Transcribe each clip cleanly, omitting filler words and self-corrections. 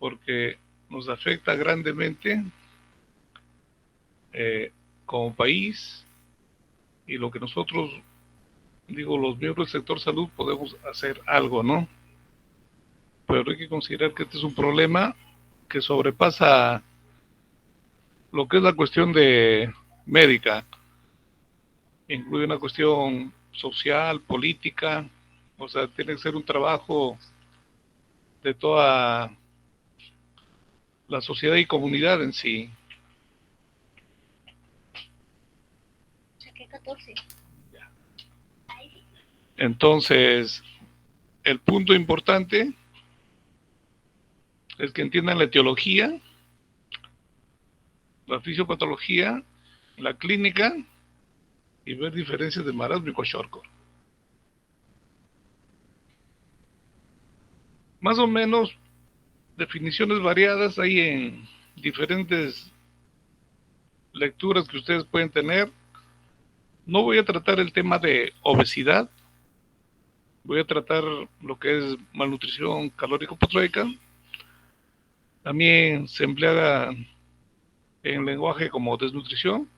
porque nos afecta grandemente como país, y lo que nosotros, digo, los miembros del sector salud podemos hacer algo, ¿no? Pero hay que considerar que este es un problema que sobrepasa lo que es la cuestión de médica, incluye una cuestión social, política, o sea, tiene que ser un trabajo de toda la sociedad y comunidad en sí. Entonces, el punto importante es que entiendan la etiología, la fisiopatología, la clínica y ver diferencias de marasmo y kwashiorkor. Más o menos definiciones variadas hay en diferentes lecturas que ustedes pueden tener. No voy a tratar el tema de obesidad, voy a tratar lo que es malnutrición calórico-proteica. También se emplea en lenguaje como desnutrición.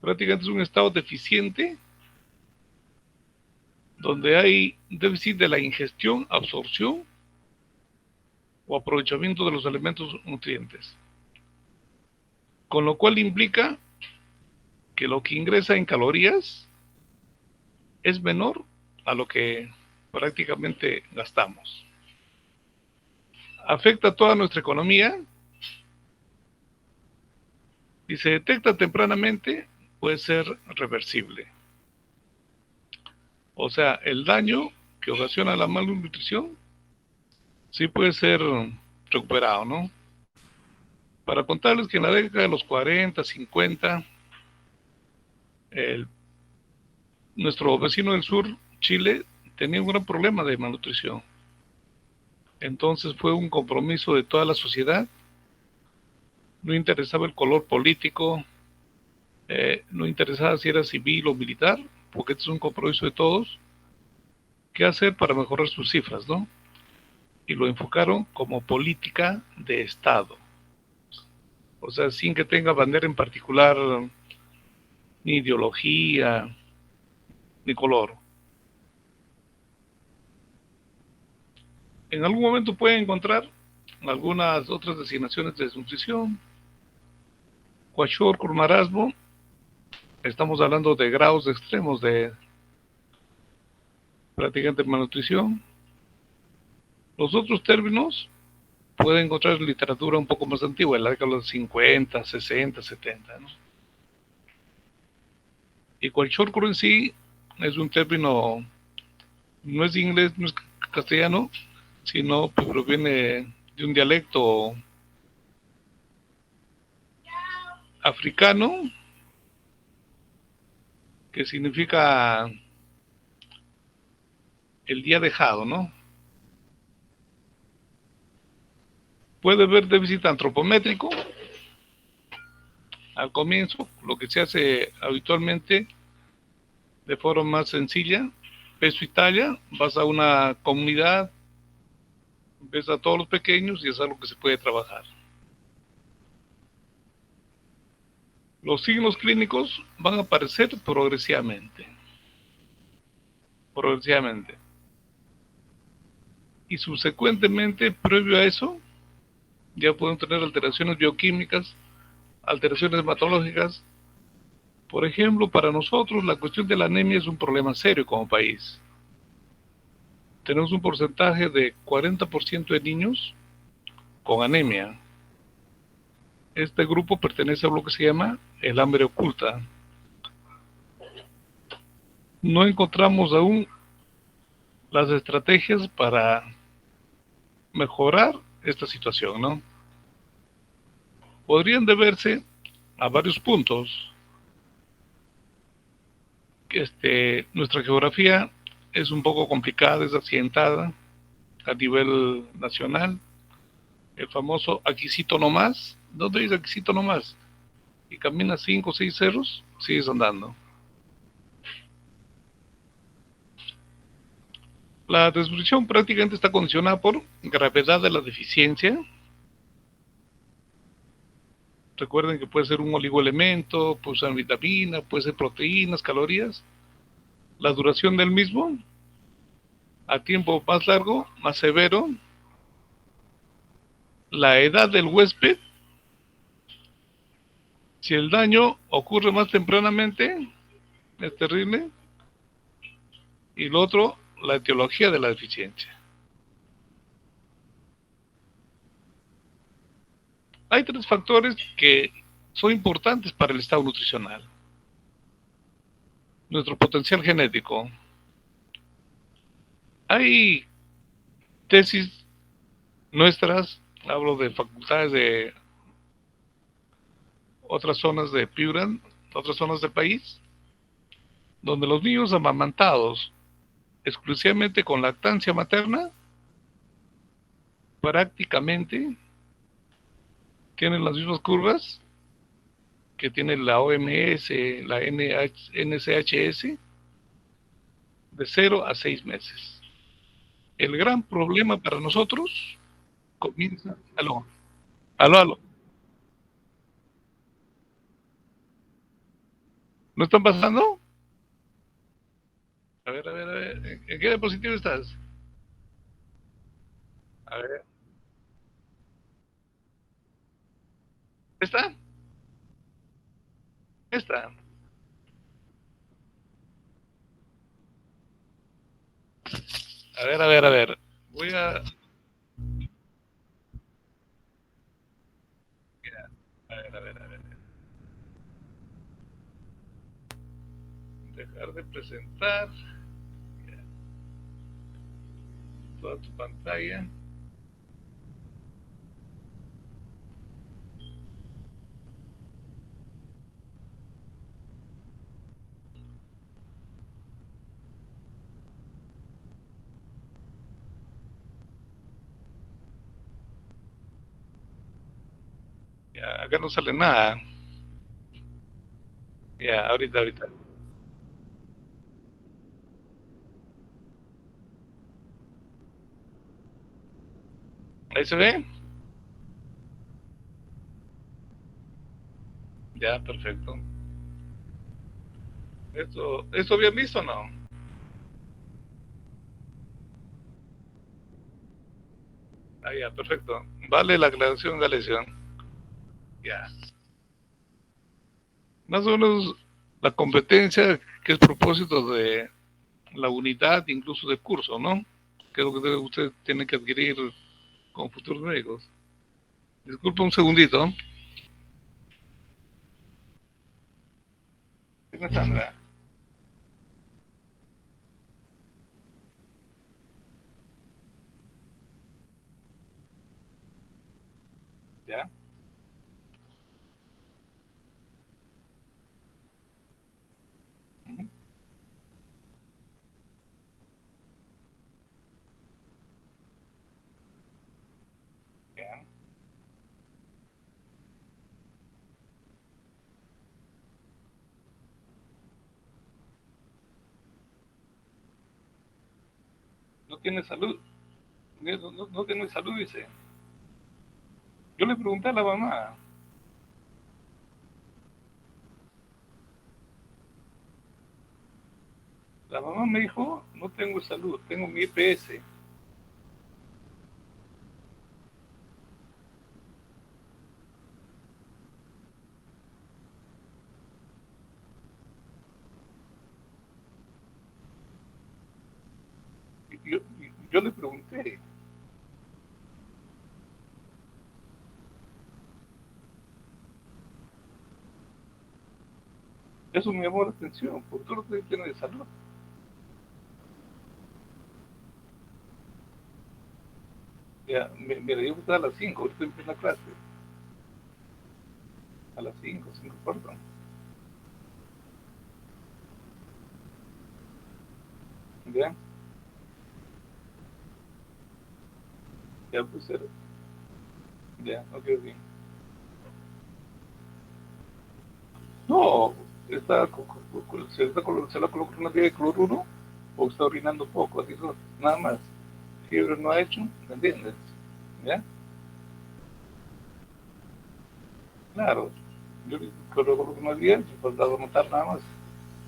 Prácticamente es un estado deficiente donde hay déficit de la ingestión, absorción o aprovechamiento de los elementos nutrientes, con lo cual implica que lo que ingresa en calorías es menor a lo que prácticamente gastamos. Afecta a toda nuestra economía y se detecta tempranamente, puede ser reversible. O sea, el daño que ocasiona la malnutrición sí puede ser recuperado, ¿no? Para contarles que en la década de los 40, 50, nuestro vecino del sur, Chile, tenía un gran problema de malnutrición. Entonces fue un compromiso de toda la sociedad, no interesaba el color político, no interesaba si era civil o militar, porque este es un compromiso de todos, qué hacer para mejorar sus cifras, ¿no? Y lo enfocaron como política de Estado. O sea, sin que tenga bandera en particular, ni ideología, ni color. En algún momento pueden encontrar algunas otras designaciones de desnutrición. Kwashiorkor, marasmo, estamos hablando de grados extremos de prácticamente malnutrición. Los otros términos pueden encontrar literatura un poco más antigua, en la década de los 50, 60, 70, ¿no? Y kwashiorkor en sí es un término, no es inglés, no es castellano, sino que proviene de un dialecto africano que significa el día dejado, ¿no? Puede haber déficit antropométrico al comienzo, lo que se hace habitualmente de forma más sencilla, peso y talla, vas a una comunidad, ves a todos los pequeños y es algo que se puede trabajar. Los signos clínicos van a aparecer progresivamente, progresivamente. Y subsecuentemente, previo a eso, ya pueden tener alteraciones bioquímicas, alteraciones hematológicas. Por ejemplo, para nosotros la cuestión de la anemia es un problema serio como país. Tenemos un porcentaje de 40% de niños con anemia. Este grupo pertenece a lo que se llama el hambre oculta. No encontramos aún las estrategias para mejorar esta situación, ¿no? Podrían deberse a varios puntos. Nuestra geografía es un poco complicada, es accidentada a nivel nacional. El famoso aquisito nomás. ¿Dónde dice aquisito nomás? Y caminas 5 o 6 cerros, sigues andando. La desnutrición prácticamente está condicionada por gravedad de la deficiencia. Recuerden que puede ser un oligoelemento, puede ser vitamina, puede ser proteínas, calorías. La duración del mismo, a tiempo más largo, más severo. La edad del huésped, si el daño ocurre más tempranamente, es terrible. Y lo otro, la etiología de la deficiencia. Hay tres factores que son importantes para el estado nutricional. Nuestro potencial genético. Hay tesis nuestras, hablo de facultades de otras zonas de Piura, otras zonas del país, donde los niños amamantados exclusivamente con lactancia materna prácticamente tienen las mismas curvas que tiene la OMS, la NCHS, de 0 a 6 meses. El gran problema para nosotros comienza. Aló, aló, aló. ¿No están pasando? A ver, a ver. ¿En qué dispositivo estás? A ver. ¿Está? ¿Está? A ver, a ver, a ver. Voy a. Mira, a ver, a ver, a ver. Dejar de presentar toda tu pantalla. Ya, acá no sale nada. Ya, ahorita, ahorita. Ahí se ve. Ya, perfecto. ¿Esto bien visto o no? Ah, ya, perfecto. Vale la aclaración de la lesión. Ya. Más o menos la competencia, que es propósito de la unidad, incluso de curso, ¿no? Que es lo que usted tiene que adquirir con futuros médicos. Disculpe un segundito. ¿Qué Sandra? ¿Ya? ¿Ya? No tiene salud. No tiene salud, dice. Yo le pregunté a la mamá. La mamá me dijo, no tengo salud, tengo mi EPS. Yo, yo le pregunté, eso me llamó la atención, porque tú no tienes de salud. Ya, mira, yo estaba a las 5, ahorita empieza la clase. A las 5, 5 cuarto. Ya, ya pues era. Ya, ok, ok. No, se la colocó una tía de cloruro o está orinando poco, así son, nada más. Fiebre no ha hecho, ¿me entiendes? ¿Ya? Claro, yo creo que no es bien, se puede notar nada más.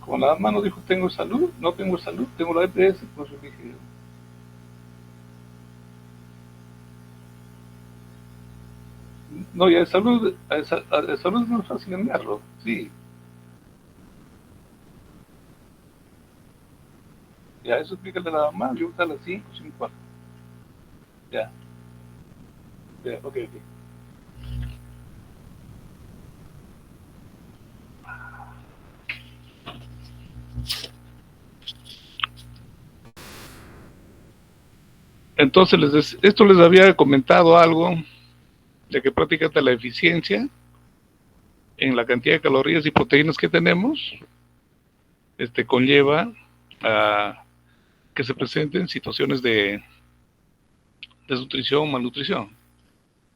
Como nada más no dijo tengo salud, no tengo salud, tengo la EPS, pues yo dije, no, ya de salud, de salud es más fácil enviarlo, sí, ya eso explícale a la mamá, yo a las 5, 5, ya, ya, ok, ok. Entonces, esto les había comentado algo de que prácticamente la eficiencia en la cantidad de calorías y proteínas que tenemos conlleva a que se presenten situaciones de desnutrición o malnutrición.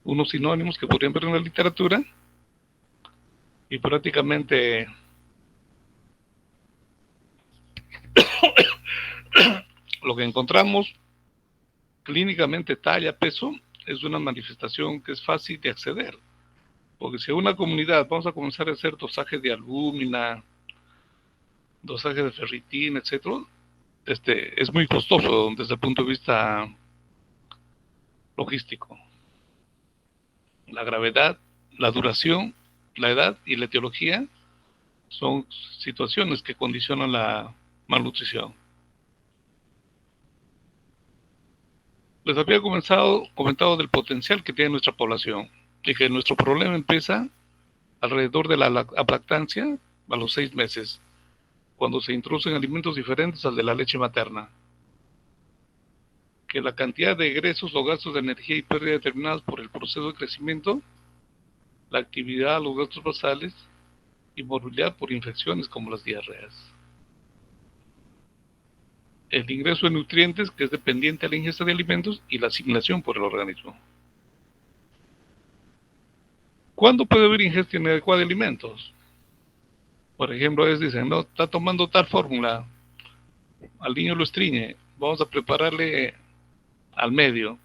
Unos sinónimos que podrían ver en la literatura y prácticamente lo que encontramos clínicamente talla, peso, es una manifestación que es fácil de acceder. Porque si una comunidad vamos a comenzar a hacer dosajes de albúmina, dosajes de ferritina, etcétera, es muy costoso desde el punto de vista logístico. La gravedad, la duración, la edad y la etiología son situaciones que condicionan la malnutrición. Les había comentado del potencial que tiene nuestra población y que nuestro problema empieza alrededor de la lactancia a los 6 meses, cuando se introducen alimentos diferentes al de la leche materna. Que la cantidad de egresos o gastos de energía y pérdida determinados por el proceso de crecimiento, la actividad, los gastos basales y morbilidad por infecciones como las diarreas. El ingreso de nutrientes, que es dependiente a la ingesta de alimentos, y la asimilación por el organismo. ¿Cuándo puede haber ingesta inadecuada de alimentos? Por ejemplo, dicen, no, está tomando tal fórmula, al niño lo estriñe, vamos a prepararle al medio,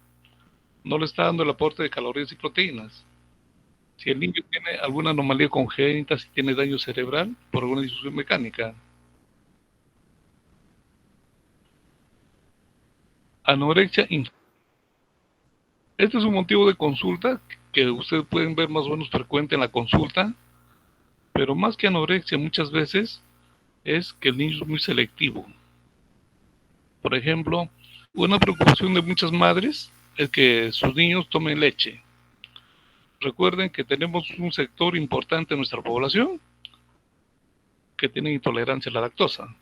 no le está dando el aporte de calorías y proteínas. Si el niño tiene alguna anomalía congénita, si tiene daño cerebral por alguna disfunción mecánica. Anorexia. Este es un motivo de consulta que ustedes pueden ver más o menos frecuente en la consulta, pero más que anorexia muchas veces es que el niño es muy selectivo. Por ejemplo, una preocupación de muchas madres es que sus niños tomen leche. Recuerden que tenemos un sector importante de nuestra población que tiene intolerancia a la lactosa,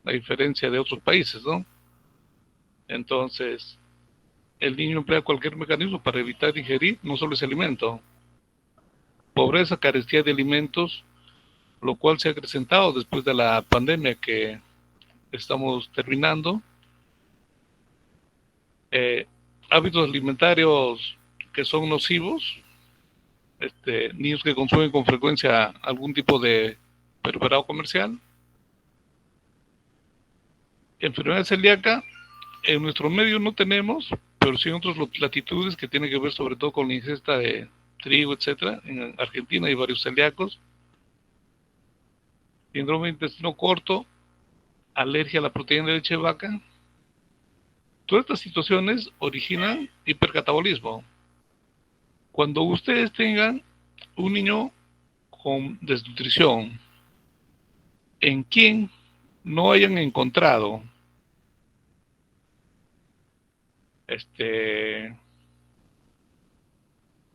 a diferencia de otros países, ¿no? Entonces, el niño emplea cualquier mecanismo para evitar ingerir no solo ese alimento. Pobreza, carestía de alimentos, lo cual se ha acrecentado después de la pandemia que estamos terminando. Eh, Hábitos alimentarios que son nocivos, niños que consumen con frecuencia algún tipo de preparado comercial. Enfermedad celíaca, en nuestro medio no tenemos, pero sí en otras latitudes que tienen que ver sobre todo con la ingesta de trigo, etcétera. En Argentina hay varios celíacos. Síndrome de intestino corto, alergia a la proteína de leche de vaca. Todas estas situaciones originan hipercatabolismo. Cuando ustedes tengan un niño con desnutrición, en quien no hayan encontrado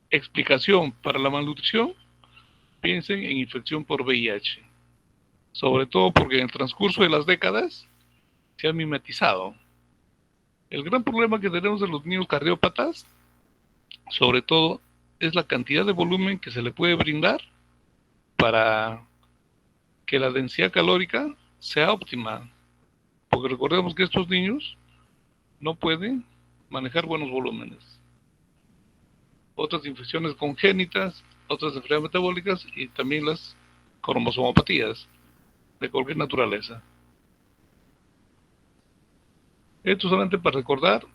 explicación para la malnutrición, piensen en infección por VIH. Sobre todo porque en el transcurso de las décadas se ha mimetizado. El gran problema que tenemos de los niños cardiópatas, sobre todo, es la cantidad de volumen que se le puede brindar para que la densidad calórica sea óptima. Porque recordemos que estos niños no pueden manejar buenos volúmenes. Otras infecciones congénitas, otras enfermedades metabólicas y también las cromosomopatías de cualquier naturaleza. Esto solamente para recordar.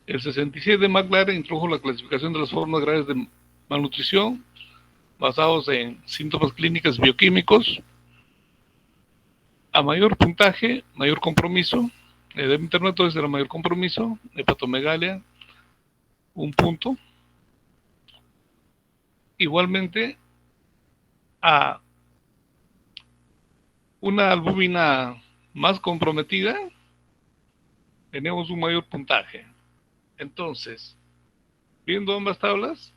El 66 de McLaren introdujo la clasificación de las formas graves de malnutrición basados en síntomas clínicos bioquímicos. A mayor puntaje, mayor compromiso. El internet es el mayor compromiso. Hepatomegalia, un punto. Igualmente, a una albúmina más comprometida, tenemos un mayor puntaje. Entonces, viendo ambas tablas,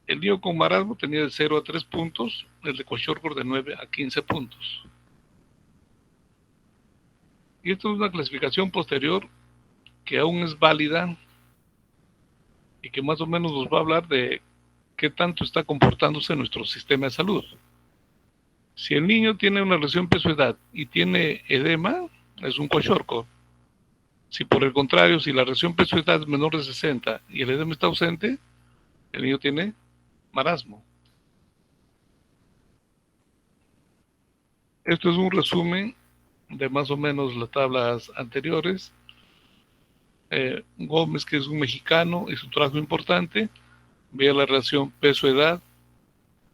el niño con marasmo tenía de 0 a 3 puntos, el de Kwashiorkor de 9 a 15 puntos. Y esto es una clasificación posterior que aún es válida y que más o menos nos va a hablar de qué tanto está comportándose nuestro sistema de salud. Si el niño tiene una relación peso-edad y tiene edema, es un Kwashiorkor. Si por el contrario, si la relación peso-edad es menor de 60 y el edema está ausente, el niño tiene marasmo. Esto es un resumen de más o menos las tablas anteriores. Gómez, que es un mexicano, hizo un trabajo importante, veía la relación peso-edad.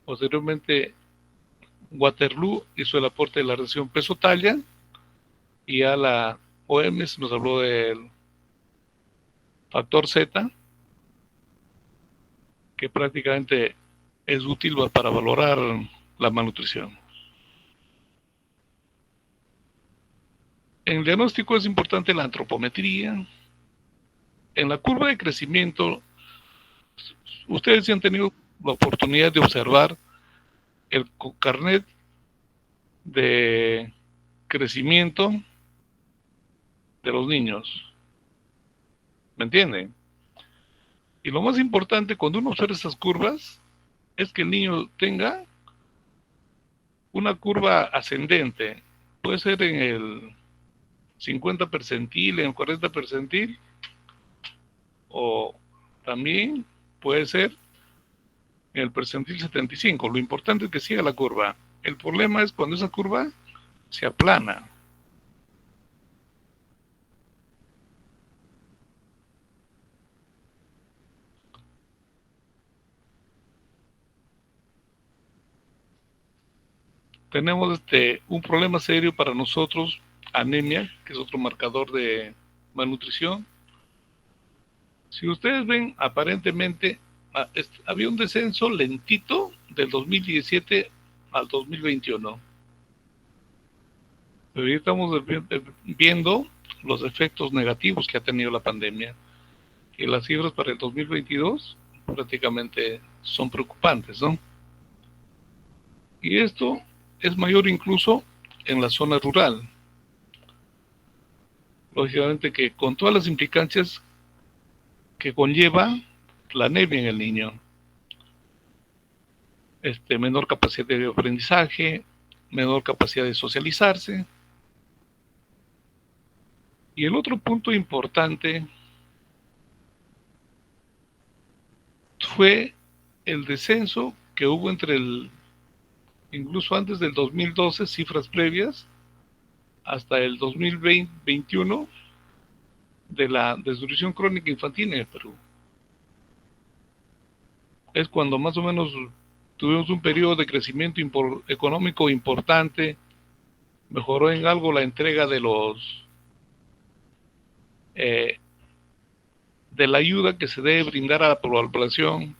Posteriormente, Waterloo hizo el aporte de la relación peso-talla, y a la OMS nos habló del factor Z, que prácticamente es útil para valorar la malnutrición. En el diagnóstico es importante la antropometría. En la curva de crecimiento, ustedes sí han tenido la oportunidad de observar el carnet de crecimiento de los niños. ¿Me entienden? Y lo más importante cuando uno observa esas curvas es que el niño tenga una curva ascendente. Puede ser en el 50 percentil, en el 40 percentil, o también puede ser en el percentil 75. Lo importante es que siga la curva. El problema es cuando esa curva se aplana. Tenemos un problema serio para nosotros, anemia, que es otro marcador de malnutrición. Si ustedes ven, aparentemente había un descenso lentito del 2017 al 2021. Pero ya estamos viendo los efectos negativos que ha tenido la pandemia. Y las cifras para el 2022 prácticamente son preocupantes, ¿no? Y esto es mayor incluso en la zona rural. Lógicamente que con todas las implicancias que conlleva la anemia en el niño. Menor capacidad de aprendizaje, menor capacidad de socializarse. Y el otro punto importante fue el descenso que hubo incluso antes del 2012, cifras previas, hasta el 2021, de la desnutrición crónica infantil en el Perú. Es cuando más o menos tuvimos un periodo de crecimiento económico importante, mejoró en algo la entrega de de la ayuda que se debe brindar a la población.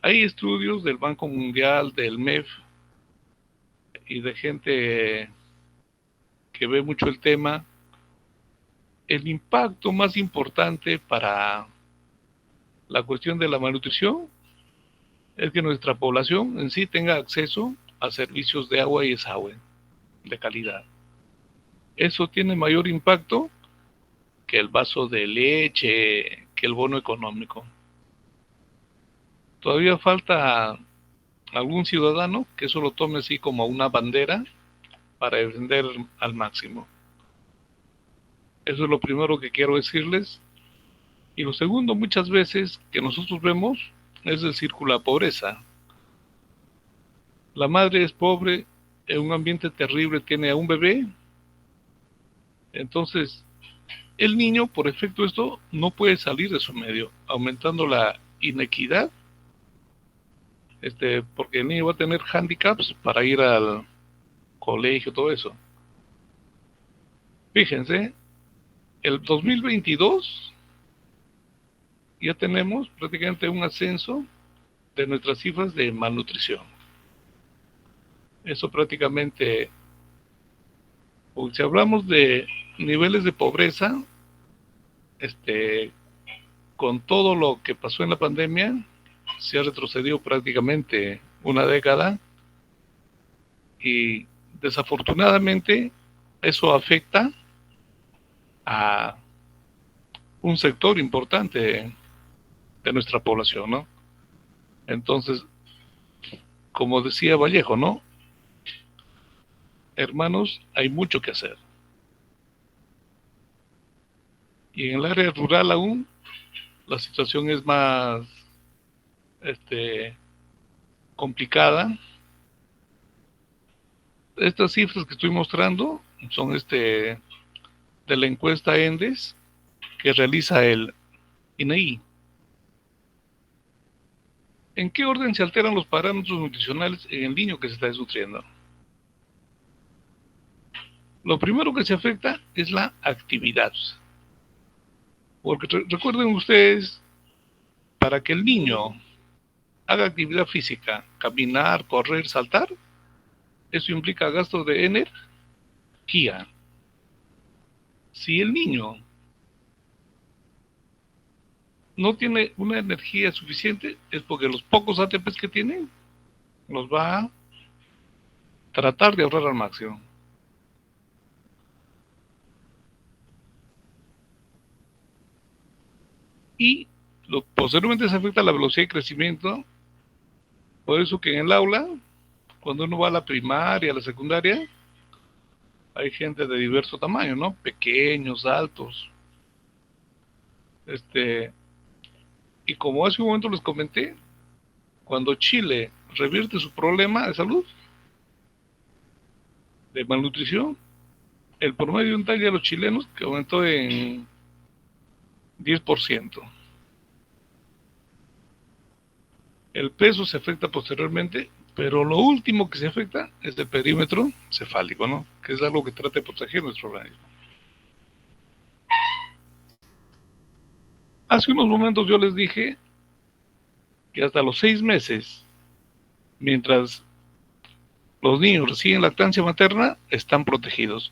Hay estudios del Banco Mundial, del MEF y de gente que ve mucho el tema. El impacto más importante para la cuestión de la malnutrición es que nuestra población en sí tenga acceso a servicios de agua y desagüe de calidad. Eso tiene mayor impacto que el vaso de leche, que el bono económico. Todavía falta algún ciudadano que eso lo tome así como una bandera para defender al máximo. Eso es lo primero que quiero decirles. Y lo segundo, muchas veces que nosotros vemos, es el círculo de pobreza. La madre es pobre, en un ambiente terrible, tiene a un bebé. Entonces, el niño, por efecto de esto, no puede salir de su medio, aumentando la inequidad, porque el niño va a tener handicaps para ir al colegio, todo eso. Fíjense, el 2022 ya tenemos prácticamente un ascenso de nuestras cifras de malnutrición. Eso prácticamente, si hablamos de niveles de pobreza, con todo lo que pasó en la pandemia, se ha retrocedido prácticamente una década y desafortunadamente eso afecta a un sector importante de nuestra población, ¿no? Entonces, como decía Vallejo, ¿no? Hermanos, hay mucho que hacer. Y en el área rural aún, la situación es más complicada. Estas cifras que estoy mostrando son de la encuesta ENDES que realiza el INEI. ¿En qué orden se alteran los parámetros nutricionales en el niño que se está desnutriendo? Lo primero que se afecta es la actividad. Porque recuerden ustedes, para que el niño haga actividad física, caminar, correr, saltar, eso implica gastos de energía. Si el niño no tiene una energía suficiente, es porque los pocos ATPs que tiene los va a tratar de ahorrar al máximo. Y posteriormente se afecta la velocidad de crecimiento. Por eso que en el aula, cuando uno va a la primaria, a la secundaria, hay gente de diverso tamaño, ¿no? Pequeños, altos. Y como hace un momento les comenté, cuando Chile revierte su problema de salud, de malnutrición, el promedio en talla de los chilenos que aumentó en 10%. El peso se afecta posteriormente, pero lo último que se afecta es el perímetro cefálico, ¿no? Que es algo que trata de proteger nuestro organismo. Hace unos momentos yo les dije que hasta los 6 meses, mientras los niños reciben lactancia materna, están protegidos.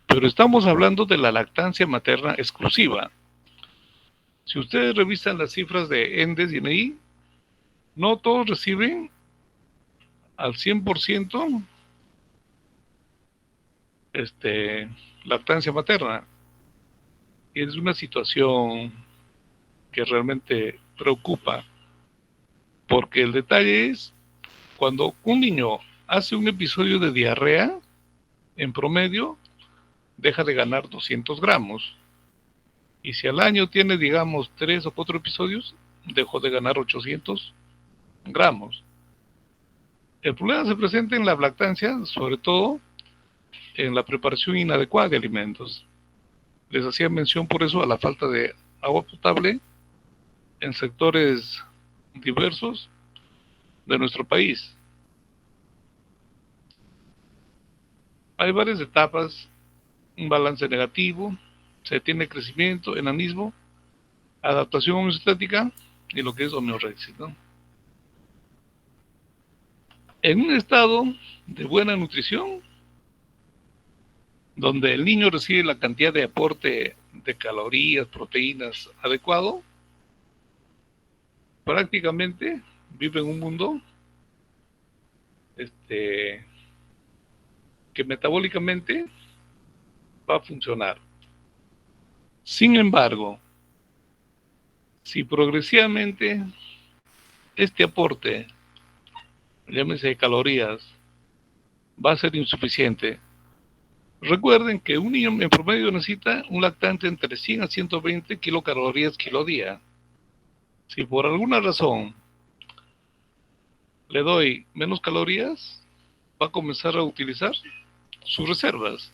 Pero estamos hablando de la lactancia materna exclusiva. Si ustedes revisan las cifras de ENDES y INEI, no todos reciben al 100% lactancia materna. Y es una situación que realmente preocupa, porque el detalle es, cuando un niño hace un episodio de diarrea, en promedio, deja de ganar 200 gramos. Y si al año tiene, digamos, 3 o 4 episodios, dejó de ganar 800 gramos. El problema se presenta en la lactancia, sobre todo en la preparación inadecuada de alimentos. Les hacía mención por eso a la falta de agua potable en sectores diversos de nuestro país. Hay varias etapas, un balance negativo, se tiene crecimiento, enanismo, adaptación homeostática y lo que es homeorexis, ¿no? En un estado de buena nutrición, donde el niño recibe la cantidad de aporte de calorías, proteínas adecuado, prácticamente vive en un mundo que metabólicamente va a funcionar. Sin embargo, si progresivamente este aporte, llámese de calorías, va a ser insuficiente, recuerden que un niño en promedio necesita un lactante entre 100 a 120 kilocalorías kilo día. Si por alguna razón le doy menos calorías, va a comenzar a utilizar sus reservas.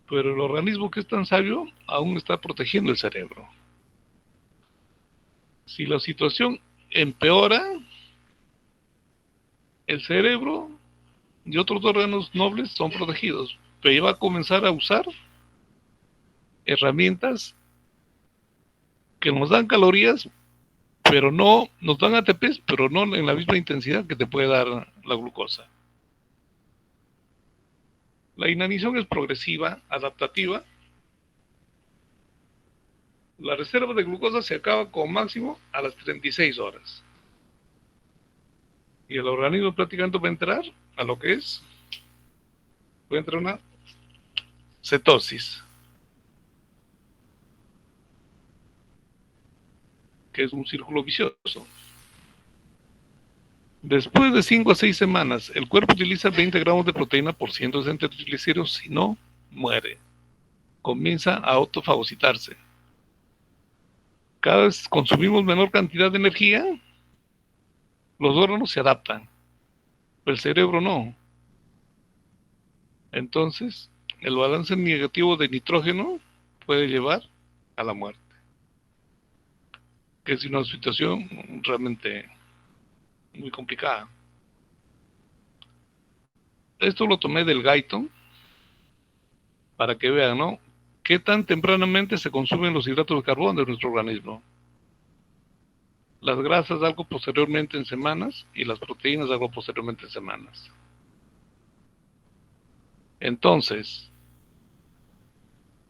Pero el organismo, que es tan sabio, aún está protegiendo el cerebro. Si la situación empeora, el cerebro y otros órganos nobles son protegidos, pero ya va a comenzar a usar herramientas que nos dan calorías, pero no nos dan ATPs, pero no en la misma intensidad que te puede dar la glucosa. La inanición es progresiva, adaptativa. La reserva de glucosa se acaba como máximo a las 36 horas. Y el organismo prácticamente va a entrar a lo que es, va a entrar una cetosis, que es un círculo vicioso. Después de 5 a 6 semanas, el cuerpo utiliza 20 gramos de proteína por 160 triglicéridos, si no, muere. Comienza a autofagocitarse. Cada vez consumimos menor cantidad de energía, los órganos se adaptan, pero el cerebro no. Entonces, el balance negativo de nitrógeno puede llevar a la muerte, que es una situación realmente muy complicada. Esto lo tomé del Guyton para que vean, ¿no? ¿Qué tan tempranamente se consumen los hidratos de carbono de nuestro organismo? Las grasas algo posteriormente en semanas y las proteínas algo posteriormente en semanas. Entonces,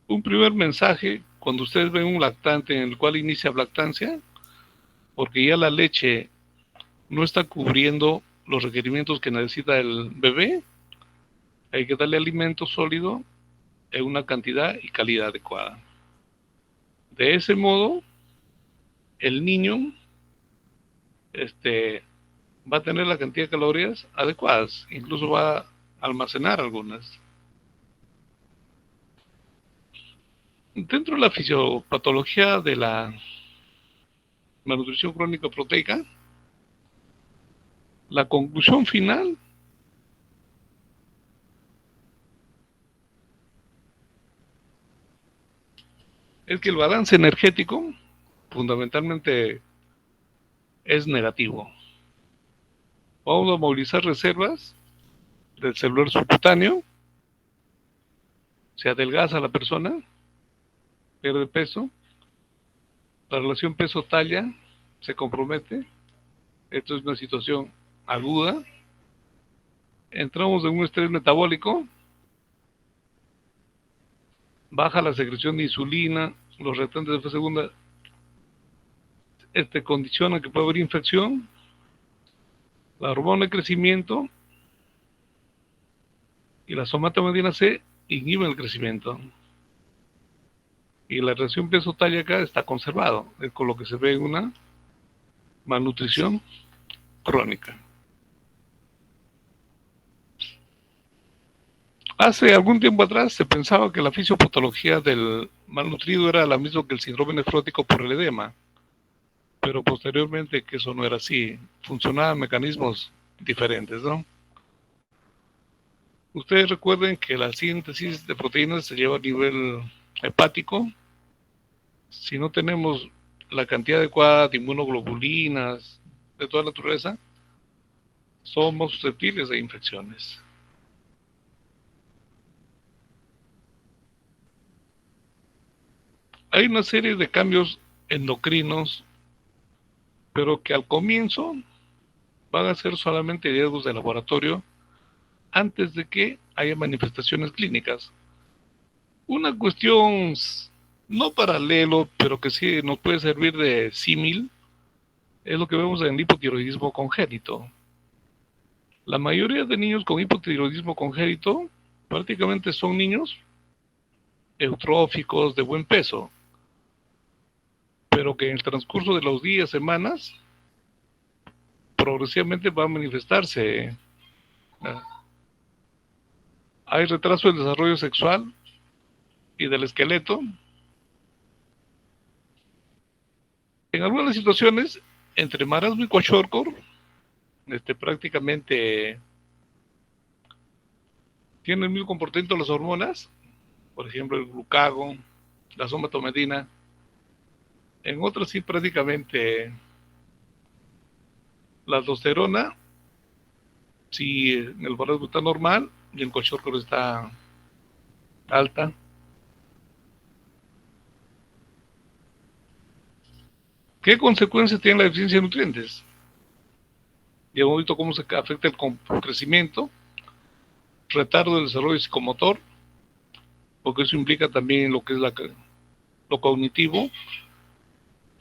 un primer mensaje, cuando ustedes ven un lactante en el cual inicia lactancia, porque ya la leche no está cubriendo los requerimientos que necesita el bebé, hay que darle alimento sólido en una cantidad y calidad adecuada. De ese modo, el niño va a tener la cantidad de calorías adecuadas, incluso va a almacenar algunas. Dentro de la fisiopatología de la malnutrición crónica proteica, la conclusión final es que el balance energético fundamentalmente es negativo. Vamos a movilizar reservas del celular subcutáneo, se adelgaza la persona, pierde peso, la relación peso-talla se compromete, esto es una situación aguda, entramos en un estrés metabólico, baja la secreción de insulina, los reactantes de fase segunda, condiciona que puede haber infección, la hormona de crecimiento y la somatomedina C inhiben el crecimiento. Y la relación peso-talla acá está conservado, con lo que se ve en una malnutrición crónica. Hace algún tiempo atrás se pensaba que la fisiopatología del malnutrido era la misma que el síndrome nefrótico por el edema, pero posteriormente que eso no era así, funcionaban mecanismos diferentes, ¿no? Ustedes recuerden que la síntesis de proteínas se lleva a nivel hepático. Si no tenemos la cantidad adecuada de inmunoglobulinas de toda la naturaleza, somos susceptibles de infecciones. Hay una serie de cambios endocrinos, pero que al comienzo van a ser solamente hallazgos de laboratorio antes de que haya manifestaciones clínicas. Una cuestión no paralelo, pero que sí nos puede servir de símil, es lo que vemos en el hipotiroidismo congénito. La mayoría de niños con hipotiroidismo congénito prácticamente son niños eutróficos de buen peso, pero que en el transcurso de los días, semanas, progresivamente va a manifestarse. Hay retraso del desarrollo sexual y del esqueleto. En algunas situaciones, entre marasmo y kwashiorkor, prácticamente tienen el mismo comportamiento de las hormonas, por ejemplo el glucagón, la somatomedina. En otras sí prácticamente la aldosterona, si el valor está normal y el cochorro está alta. ¿Qué consecuencias tiene la deficiencia de nutrientes? Ya hemos visto cómo se afecta el crecimiento, retardo del desarrollo psicomotor, porque eso implica también lo que es lo cognitivo.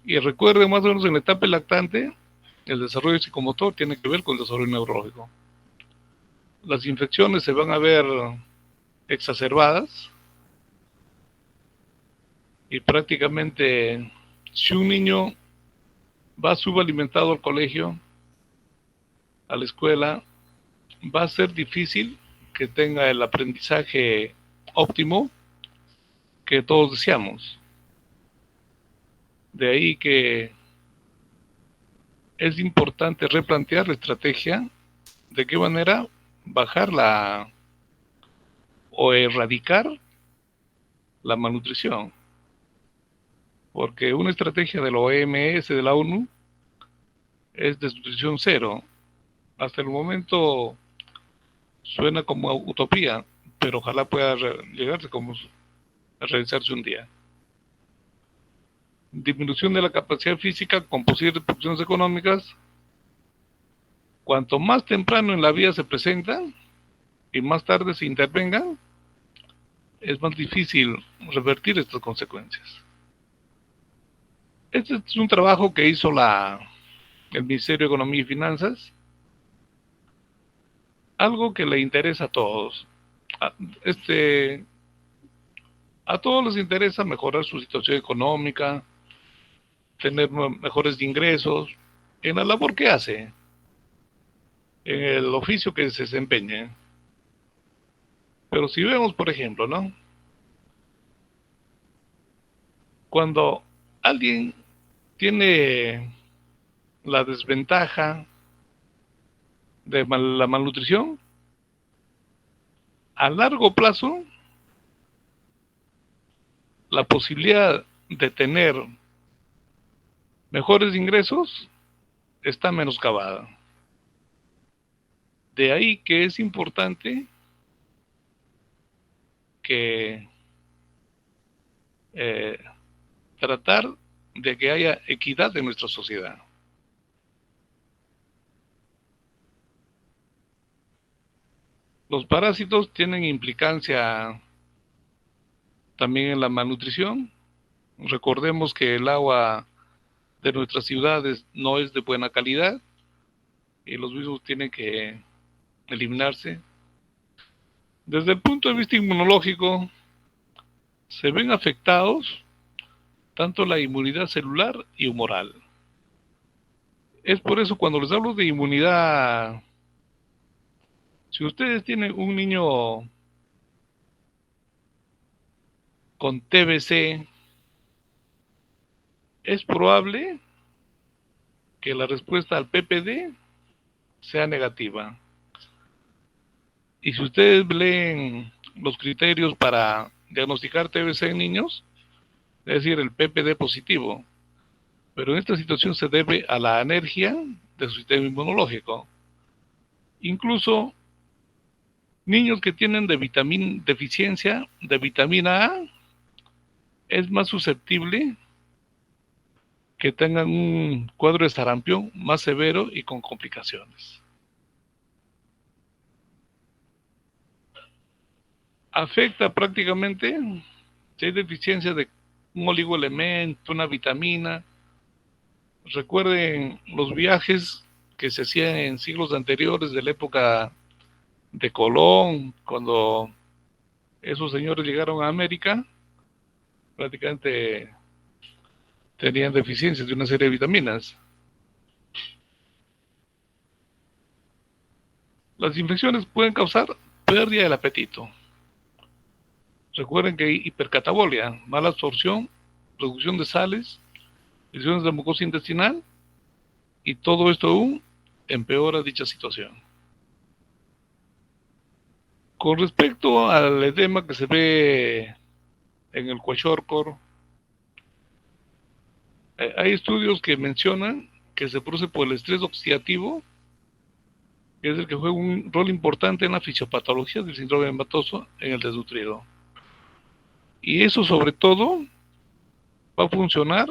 Y recuerde, más o menos en la etapa lactante, el desarrollo psicomotor tiene que ver con el desarrollo neurológico. Las infecciones se van a ver exacerbadas y prácticamente si un niño va subalimentado al colegio, a la escuela, va a ser difícil que tenga el aprendizaje óptimo que todos deseamos. De ahí que es importante replantear la estrategia de qué manera bajar o erradicar la malnutrición. Porque una estrategia de la OMS, de la ONU, es desnutrición cero. Hasta el momento suena como utopía, pero ojalá pueda llegarse como a realizarse un día. Disminución de la capacidad física con posibles repercusiones económicas. Cuanto más temprano en la vida se presentan y más tarde se intervengan, es más difícil revertir estas consecuencias. Este es un trabajo que hizo el Ministerio de Economía y Finanzas, algo que le interesa a todos. A, a todos les interesa mejorar su situación económica, tener mejores ingresos en la labor que hace, en el oficio que se desempeña. Pero si vemos, por ejemplo, ¿no? Cuando alguien tiene la desventaja de la malnutrición, a largo plazo, la posibilidad de tener mejores ingresos está menoscabada. De ahí que es importante que tratar de que haya equidad en nuestra sociedad. Los parásitos tienen implicancia también en la malnutrición. Recordemos que el agua de nuestras ciudades no es de buena calidad y los mismos tienen que eliminarse. Desde el punto de vista inmunológico, se ven afectados tanto la inmunidad celular y humoral. Es por eso cuando les hablo de inmunidad, si ustedes tienen un niño con TBC, es probable que la respuesta al PPD sea negativa. Y si ustedes leen los criterios para diagnosticar TBC en niños, es decir, el PPD positivo, pero en esta situación se debe a la anergia de su sistema inmunológico. Incluso niños que tienen deficiencia de vitamina A es más susceptible que tengan un cuadro de sarampión más severo y con complicaciones. Afecta prácticamente si hay deficiencia de un oligoelemento, una vitamina. Recuerden los viajes que se hacían en siglos anteriores de la época de Colón, cuando esos señores llegaron a América, prácticamente tenían deficiencias de una serie de vitaminas. Las infecciones pueden causar pérdida del apetito. Recuerden que hay hipercatabolia, mala absorción, reducción de sales, lesiones de mucosa intestinal y todo esto aún empeora dicha situación. Con respecto al edema que se ve en el kwashiorkor, hay estudios que mencionan que se produce por el estrés oxidativo, que es el que juega un rol importante en la fisiopatología del síndrome hematoso en el desnutrido. Y eso sobre todo va a funcionar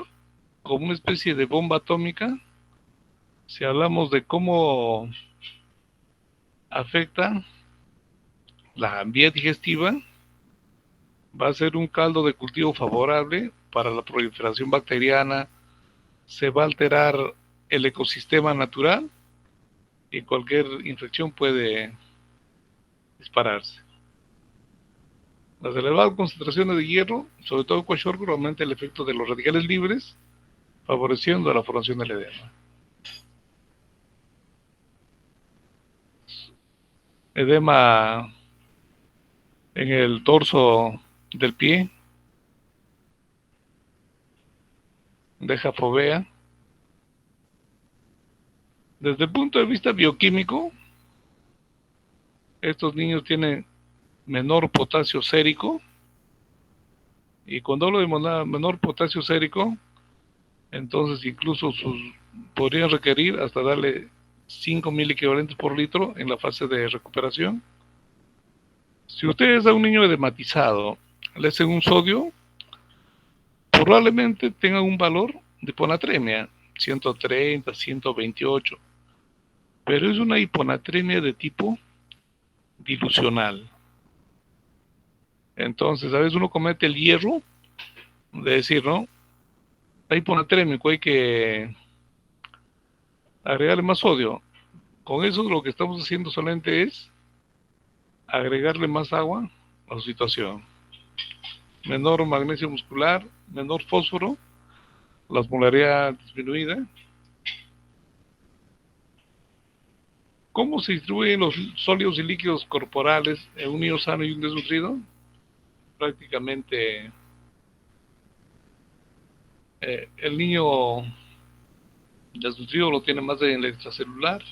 como una especie de bomba atómica si hablamos de cómo afecta la vía digestiva. Va a ser un caldo de cultivo favorable para la proliferación bacteriana, se va a alterar el ecosistema natural y cualquier infección puede dispararse. Las elevadas concentraciones de hierro, sobre todo en kwashiorkor, aumenta el efecto de los radicales libres, favoreciendo la formación del edema. Edema en el torso del pie, deja fovea. Desde el punto de vista bioquímico, estos niños tienen menor potasio sérico, y cuando hablo de menor potasio sérico, entonces incluso podrían requerir hasta darle 5 miliequivalentes por litro en la fase de recuperación. Si ustedes a un niño edematizado le hacen un sodio, probablemente tengan un valor de hiponatremia, 130, 128, pero es una hiponatremia de tipo dilucional. Entonces, a veces uno comete el hierro de decir, ¿no? Está hiponatrémico, hay que agregarle más sodio. Con eso lo que estamos haciendo solamente es agregarle más agua a su situación. Menor magnesio muscular, menor fósforo, la osmolaridad disminuida. ¿Cómo se distribuyen los sólidos y líquidos corporales en un niño sano y un desnutrido? Prácticamente el niño desnutrido lo tiene más en el extracelular.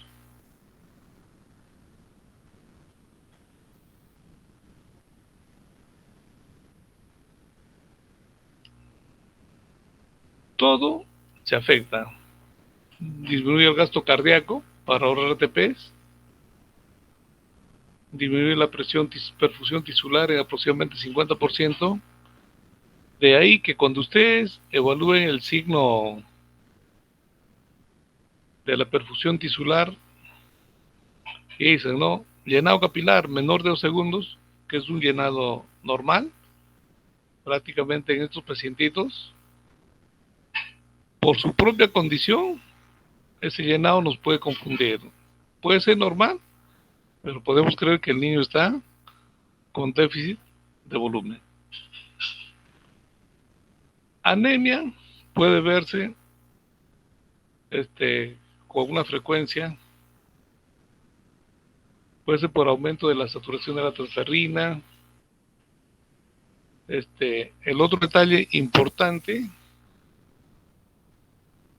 Todo se afecta. Disminuye el gasto cardíaco para ahorrar ATPs, disminuye la perfusión tisular en aproximadamente 50%. De ahí que cuando ustedes evalúen el signo de la perfusión tisular y dicen, ¿no? Llenado capilar menor de 2 segundos, que es un llenado normal, prácticamente en estos pacientitos, por su propia condición, ese llenado nos puede confundir. Puede ser normal, pero podemos creer que el niño está con déficit de volumen. Anemia puede verse con una frecuencia, puede ser por aumento de la saturación de la transferrina. El otro detalle importante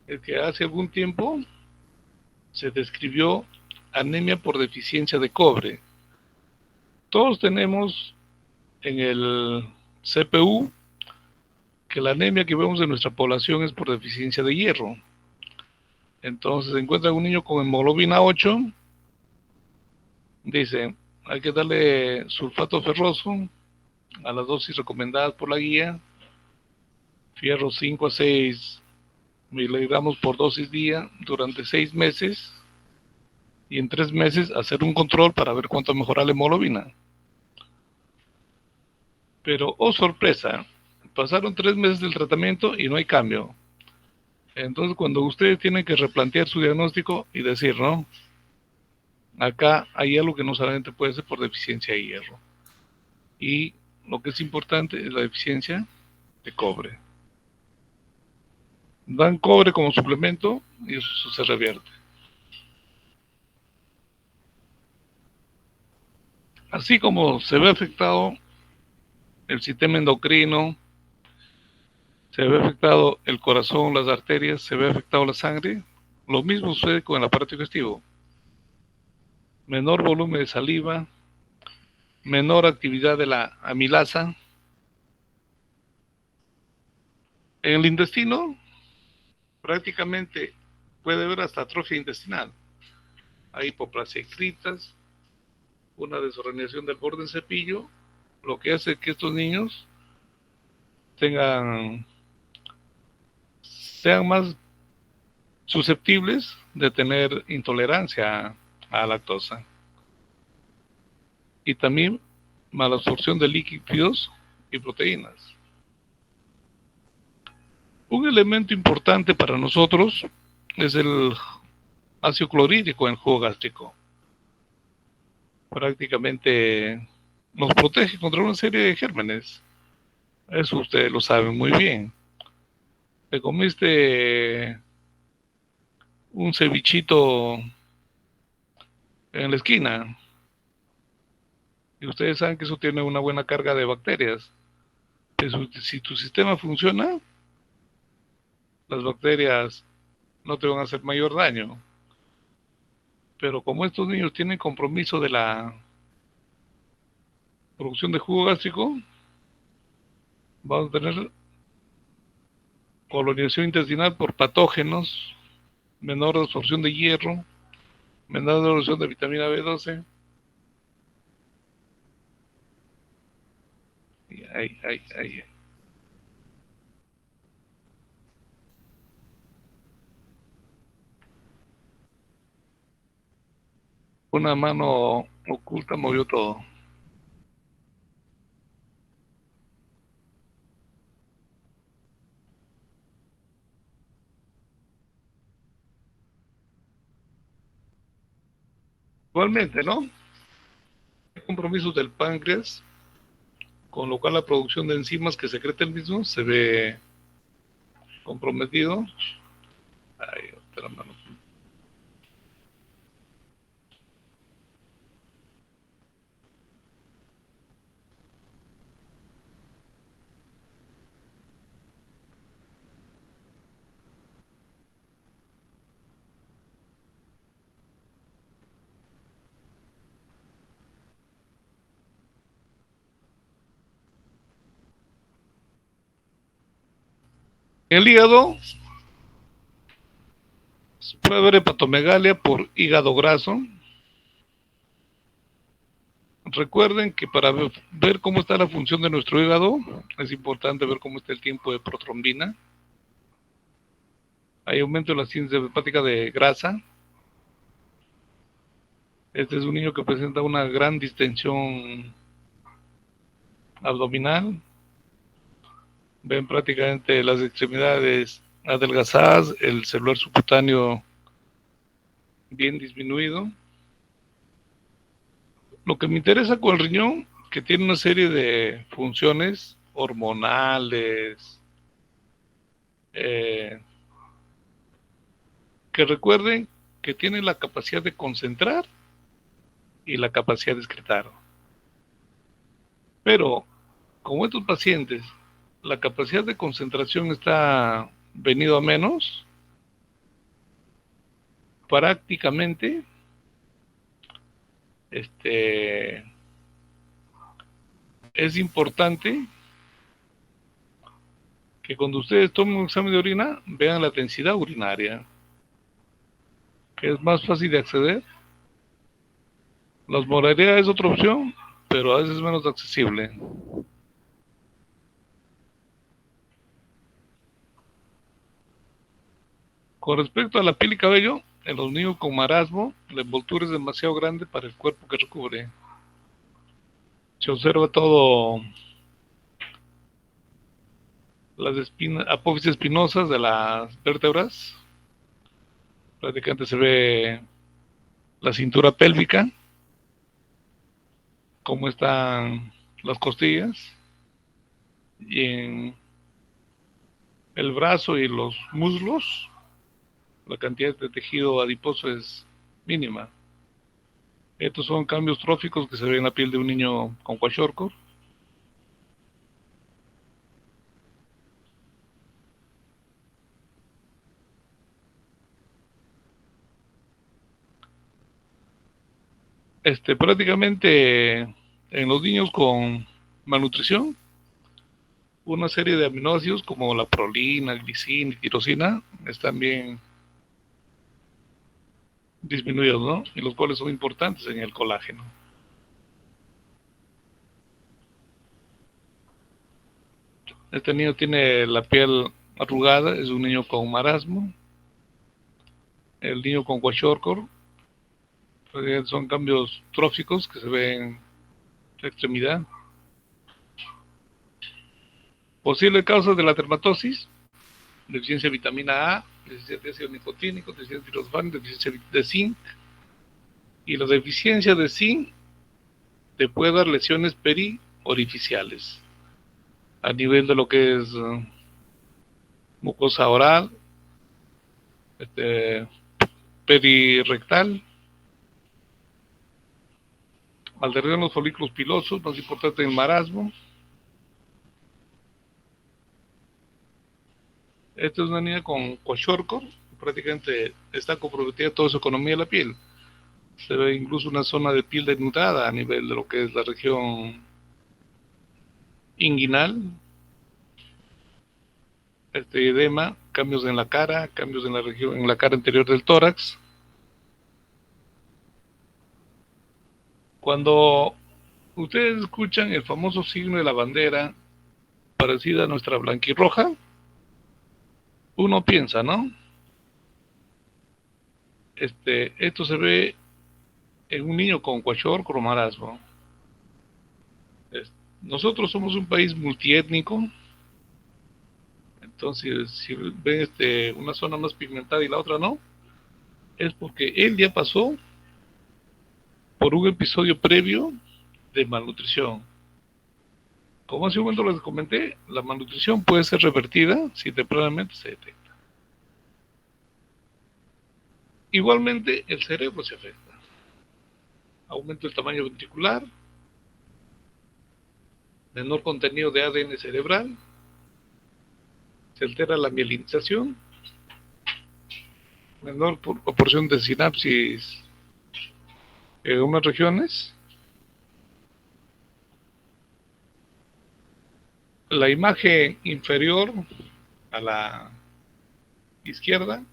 es que hace algún tiempo se describió anemia por deficiencia de cobre. Todos tenemos en el CPU que la anemia que vemos en nuestra población es por deficiencia de hierro. Entonces se encuentra un niño con hemoglobina 8, dice, hay que darle sulfato ferroso a las dosis recomendadas por la guía, fierro 5 a 6 miligramos por dosis día durante 6 meses, y en 3 meses hacer un control para ver cuánto mejora la hemoglobina. Pero, oh sorpresa, pasaron 3 meses del tratamiento y no hay cambio. Entonces, cuando ustedes tienen que replantear su diagnóstico y decir, ¿no? Acá hay algo que no solamente puede ser por deficiencia de hierro. Y lo que es importante es la deficiencia de cobre. Dan cobre como suplemento y eso se revierte. Así como se ve afectado el sistema endocrino, se ve afectado el corazón, las arterias, se ve afectado la sangre, lo mismo sucede con el aparato digestivo. menor volumen de saliva, menor actividad de la amilasa. En el intestino prácticamente puede haber hasta atrofia intestinal. Hay hipoplasia icteritas, una desorganización del borde del cepillo, lo que hace que estos niños tengan, sean más susceptibles de tener intolerancia a la lactosa. Y también malabsorción de líquidos y proteínas. Un elemento importante para nosotros es el ácido clorhídrico en el jugo gástrico. Prácticamente nos protege contra una serie de gérmenes. Eso ustedes lo saben muy bien. Te comiste un cevichito en la esquina y ustedes saben que eso tiene una buena carga de bacterias. Pero si tu sistema funciona, las bacterias no te van a hacer mayor daño. Pero como estos niños tienen compromiso de la producción de jugo gástrico, vamos a tener colonización intestinal por patógenos, menor absorción de hierro, menor absorción de vitamina B12. Y ahí. Una mano oculta movió todo. Igualmente, ¿no? Hay compromisos del páncreas, con lo cual la producción de enzimas que secreta el mismo se ve comprometido. Ay, otra mano. En el hígado puede haber hepatomegalia por hígado graso. Recuerden que para ver cómo está la función de nuestro hígado, es importante ver cómo está el tiempo de protrombina. Hay aumento de la síntesis hepática de grasa. Este es un niño que presenta una gran distensión abdominal. Ven prácticamente las extremidades adelgazadas, el celular subcutáneo bien disminuido. Lo que me interesa con el riñón, que tiene una serie de funciones hormonales, eh, que recuerden que tiene la capacidad de concentrar y la capacidad de excretar. Pero, como estos pacientes, la capacidad de concentración está venido a menos, prácticamente, este, es importante que cuando ustedes tomen un examen de orina, vean la densidad urinaria, que es más fácil de acceder. La osmolalidad es otra opción, pero a veces es menos accesible. Con respecto a la piel y cabello, en los niños con marasmo, la envoltura es demasiado grande para el cuerpo que recubre. Se observa todo las apófisis espinosas de las vértebras. Prácticamente se ve la cintura pélvica, cómo están las costillas, y en el brazo y los muslos la cantidad de tejido adiposo es mínima. Estos son cambios tróficos que se ven en la piel de un niño con kwashiorkor. Prácticamente en los niños con malnutrición, una serie de aminoácidos como la prolina, glicina y tirosina están bien disminuidos, ¿no? Y los cuales son importantes en el colágeno. Este niño tiene la piel arrugada, es un niño con marasmo. El niño con kwashiorkor son cambios tróficos que se ven en la extremidad. Posible causa de la dermatosis: deficiencia de vitamina A, deficiencia de ácido nicotínico, deficiencia de tirosfano, deficiencia de zinc. Y la deficiencia de zinc te puede dar lesiones periorificiales a nivel de lo que es mucosa oral, perirectal, alteración de los folículos pilosos, más importante en el marasmo. Esta es una niña con kwashiorkor, prácticamente está comprometida toda su economía de la piel. Se ve incluso una zona de piel denudada a nivel de lo que es la región inguinal, edema, cambios en la cara, cambios en la región, en la cara anterior del tórax. Cuando ustedes escuchan el famoso signo de la bandera parecida a nuestra blanquirroja, uno piensa, ¿no? Esto se ve en un niño con kwashiorkor o marasmo. Nosotros somos un país multiétnico, entonces si ven una zona más pigmentada y la otra no, es porque él ya pasó por un episodio previo de malnutrición. Como hace un momento les comenté, la malnutrición puede ser revertida si tempranamente se detecta. Igualmente, el cerebro se afecta. Aumenta el tamaño ventricular, menor contenido de ADN cerebral, se altera la mielinización, menor proporción de sinapsis en unas regiones. La imagen inferior a la izquierda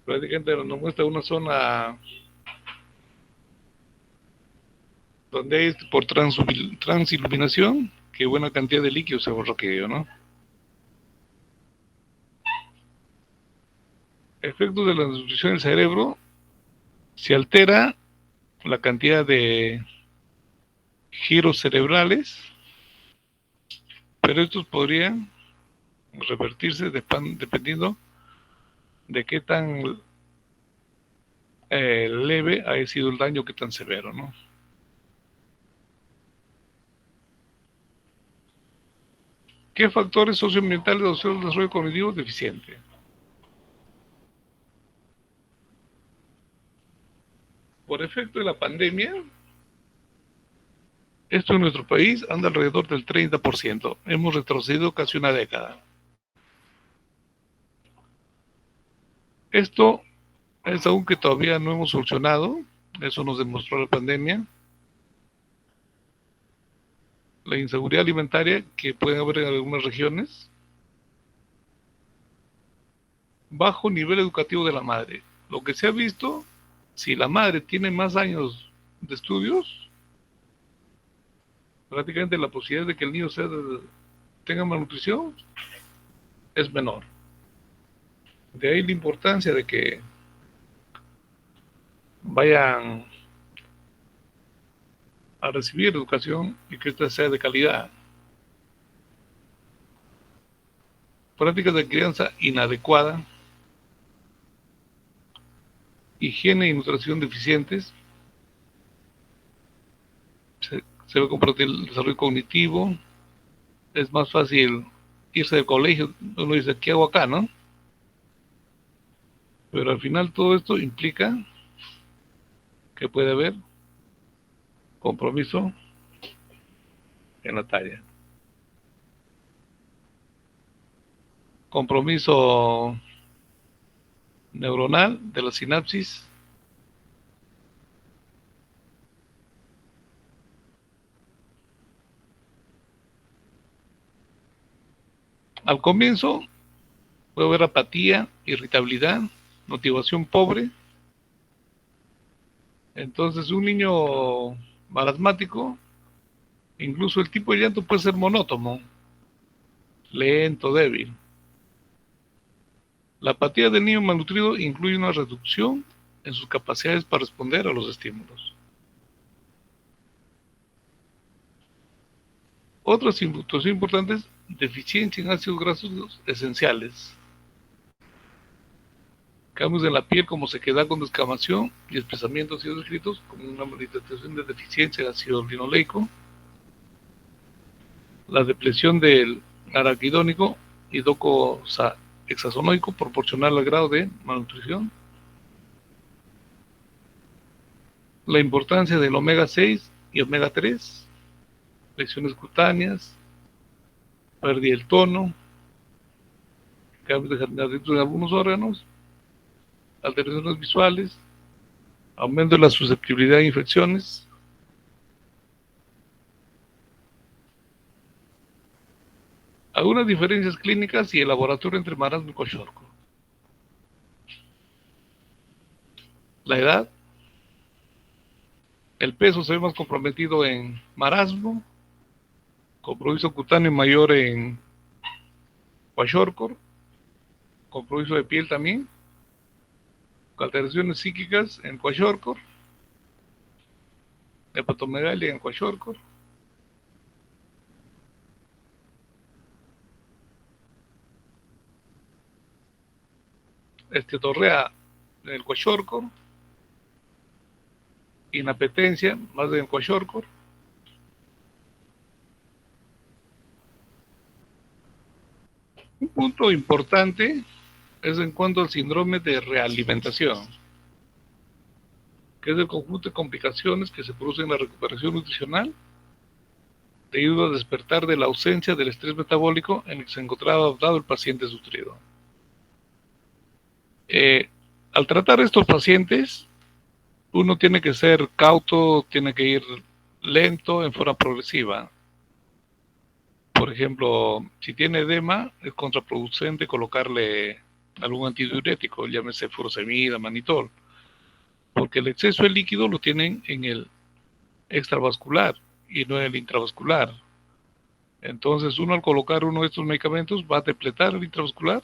prácticamente nos muestra una zona donde hay por transiluminación que buena cantidad de líquido se borra aquello, ¿no? Efectos de la nutrición del cerebro: se altera la cantidad de giros cerebrales, pero estos podrían revertirse dependiendo de qué tan leve haya sido el daño, qué tan severo, ¿no? ¿Qué factores socioambientales asociados al desarrollo cognitivo deficiente? Por efecto de la pandemia, esto en nuestro país anda alrededor del 30%. Hemos retrocedido casi una década. Esto es algo que todavía no hemos solucionado. Eso nos demostró la pandemia. La inseguridad alimentaria que puede haber en algunas regiones. Bajo nivel educativo de la madre. Lo que se ha visto, si la madre tiene más años de estudios, prácticamente la posibilidad de que el niño tenga malnutrición es menor. De ahí la importancia de que vayan a recibir educación y que ésta sea de calidad. Prácticas de crianza inadecuada, higiene y nutrición deficientes, se ve comprometer el desarrollo cognitivo, es más fácil irse del colegio, uno dice, ¿qué hago acá, no? Pero al final todo esto implica que puede haber compromiso en la tarea. Compromiso neuronal de la sinapsis Al comienzo puede haber apatía, irritabilidad, motivación pobre. Entonces un niño marasmático, incluso el tipo de llanto puede ser monótono, lento, débil. La apatía del niño malnutrido incluye una reducción en sus capacidades para responder a los estímulos. Otras situaciones importantes, deficiencia en ácidos grasos esenciales, cambios en la piel como sequedad con descamación y espesamiento han sido descritos como una manifestación de deficiencia de ácido linoleico. La depresión del araquidónico y docosahexazonoico proporcional al grado de malnutrición. La importancia del omega 6 y omega 3, lesiones cutáneas, pérdida del tono, cambios de generalización en algunos órganos, alteraciones visuales, aumento de la susceptibilidad a infecciones. Algunas diferencias clínicas y el laboratorio entre marasmo y Kwashiorkor. La edad, el peso se ve más comprometido en marasmo, compromiso cutáneo mayor en Kwashiorkor, compromiso de piel también, alteraciones psíquicas en Kwashiorkor, hepatomegalia en Kwashiorkor, estetorrea en el Kwashiorkor, inapetencia más en Kwashiorkor. Un punto importante es en cuanto al síndrome de realimentación, que es el conjunto de complicaciones que se producen en la recuperación nutricional debido a despertar de la ausencia del estrés metabólico en el que se encontraba adaptado el paciente desnutrido. Al tratar estos pacientes, uno tiene que ser cauto, tiene que ir lento, en forma progresiva. Por ejemplo, si tiene edema, es contraproducente colocarle algún antidiurético, llámese furosemida, manitol, porque el exceso de líquido lo tienen en el extravascular y no en el intravascular. Entonces, uno al colocar uno de estos medicamentos va a depletar el intravascular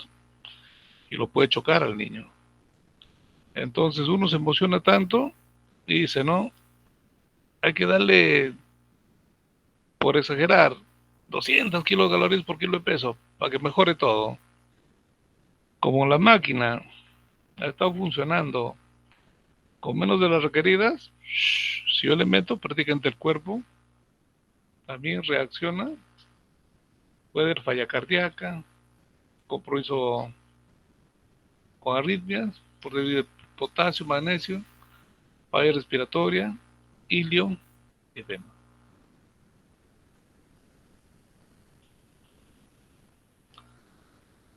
y lo puede chocar al niño. Entonces, uno se emociona tanto y dice, no, hay que darle, por exagerar, 200 kilocalorías por kilo de peso para que mejore todo. Como la máquina ha estado funcionando con menos de las requeridas, si yo le meto, prácticamente el cuerpo también reacciona, puede haber falla cardíaca, compromiso con arritmias, por debido a potasio, magnesio, falla respiratoria, hilio y edema.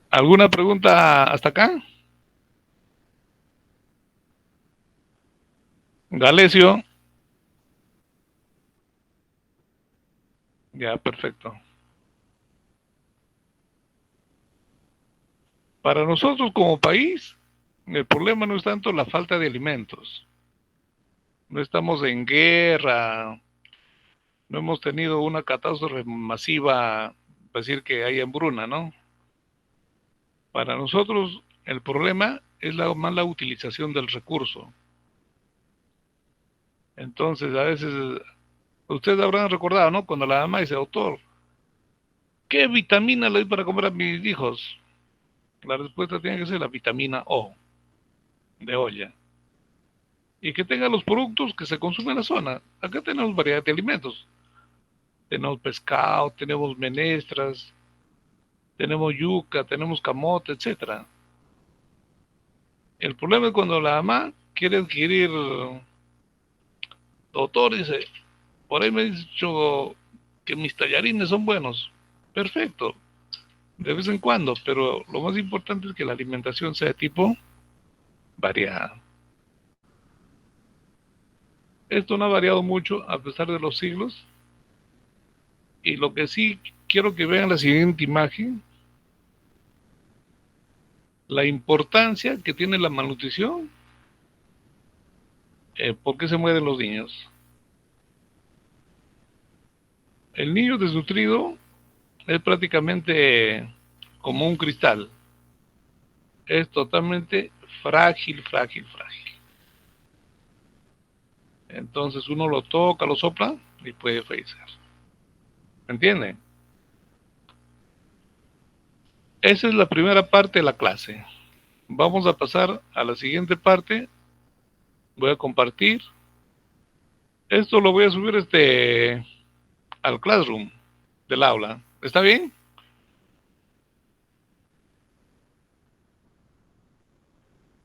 ¿Alguna pregunta hasta acá? Galesio. Ya, perfecto. Para nosotros como país, el problema no es tanto la falta de alimentos. No estamos en guerra, no hemos tenido una catástrofe masiva, para decir que hay hambruna, ¿no? Para nosotros el problema es la mala utilización del recurso. Entonces, a veces, ustedes habrán recordado, ¿no? Cuando la mamá dice, doctor, ¿qué vitamina le doy para comer a mis hijos? La respuesta tiene que ser la vitamina O, de olla. Y que tenga los productos que se consumen en la zona. Acá tenemos variedad de alimentos. Tenemos pescado, tenemos menestras, tenemos yuca, tenemos camote, etcétera. El problema es cuando la mamá quiere adquirir, doctor, dice, por ahí me han dicho que mis tallarines son buenos. Perfecto, de vez en cuando, pero lo más importante es que la alimentación sea de tipo variada. Esto no ha variado mucho a pesar de los siglos. Y lo que sí quiero que vean la siguiente imagen La importancia que tiene la malnutrición, ¿por qué se mueren los niños? El niño desnutrido es prácticamente como un cristal, es totalmente frágil, frágil, frágil. Entonces uno lo toca, lo sopla y puede fallecer. ¿Me entienden? Esa es la primera parte de la clase. Vamos a pasar a la siguiente parte. Voy a compartir. Esto lo voy a subir al Classroom del aula. ¿Está bien?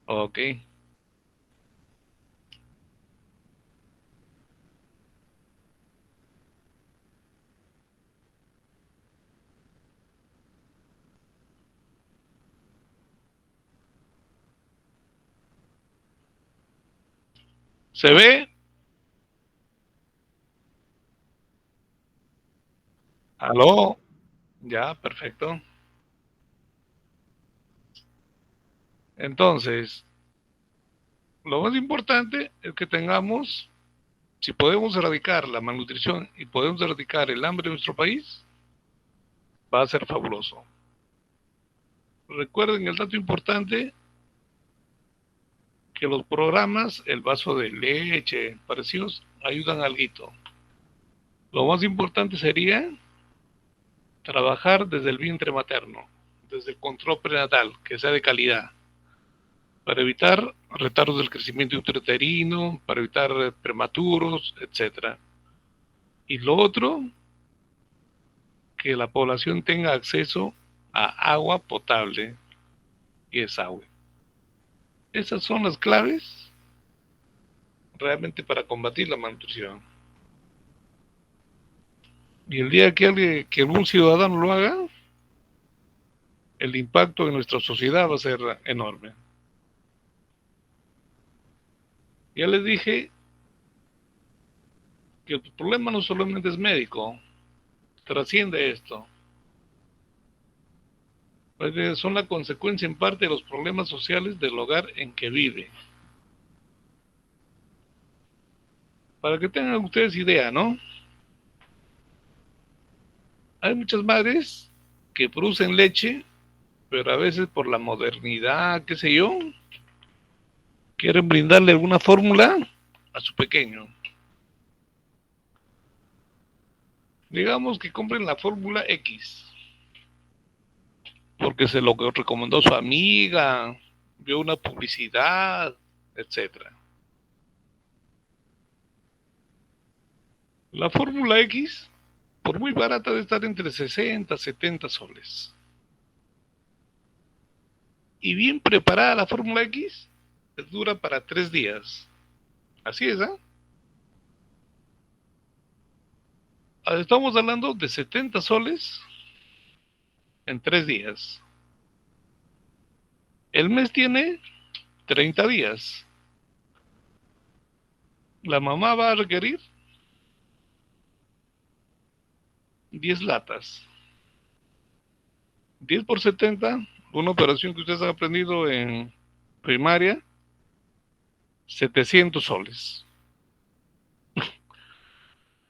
Ok. ¿Se ve? ¿Aló? Ya, perfecto. Entonces, lo más importante es que tengamos, si podemos erradicar la malnutrición y podemos erradicar el hambre en nuestro país, va a ser fabuloso. Recuerden el dato importante, que los programas, el vaso de leche, parecidos, ayudan algo. Lo más importante sería trabajar desde el vientre materno, desde el control prenatal, que sea de calidad, para evitar retardos del crecimiento intrauterino, para evitar prematuros, etcétera. Y lo otro, que la población tenga acceso a agua potable y desagüe. Esas son las claves realmente para combatir la malnutrición. Y el día que algún ciudadano lo haga, el impacto en nuestra sociedad va a ser enorme. Ya les dije que el problema no solamente es médico, trasciende esto. Son la consecuencia en parte de los problemas sociales del hogar en que vive. Para que tengan ustedes idea, ¿no? Hay muchas madres que producen leche, pero a veces por la modernidad, qué sé yo, quieren brindarle alguna fórmula a su pequeño. Digamos que compren la fórmula X, porque se lo recomendó su amiga, vio una publicidad, etcétera. La fórmula X, por muy barata, debe estar entre 60 y 70 soles. Y bien preparada la fórmula X, dura para 3 días. Así es, ¿eh? Estamos hablando de 70 soles en 3 días. El mes tiene 30 días. La mamá va a requerir 10 latas. 10 por 70, una operación que ustedes han aprendido en primaria, 700 soles.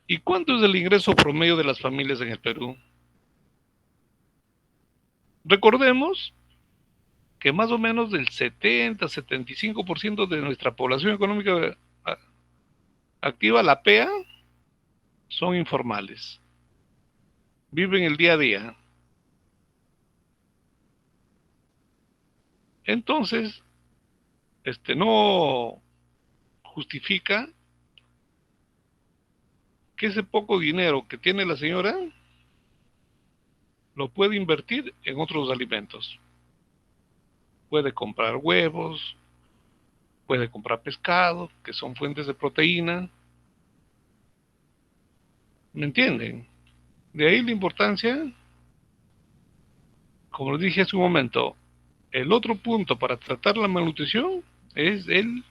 ¿Y cuánto es el ingreso promedio de las familias en el Perú? Recordemos que más o menos del 70-75% de nuestra población económica activa, la PEA, son informales. Viven el día a día. Entonces, no justifica que ese poco dinero que tiene la señora lo puede invertir en otros alimentos. Puede comprar huevos, puede comprar pescado, que son fuentes de proteína. ¿Me entienden? De ahí la importancia, como les dije hace un momento, el otro punto para tratar la malnutrición es la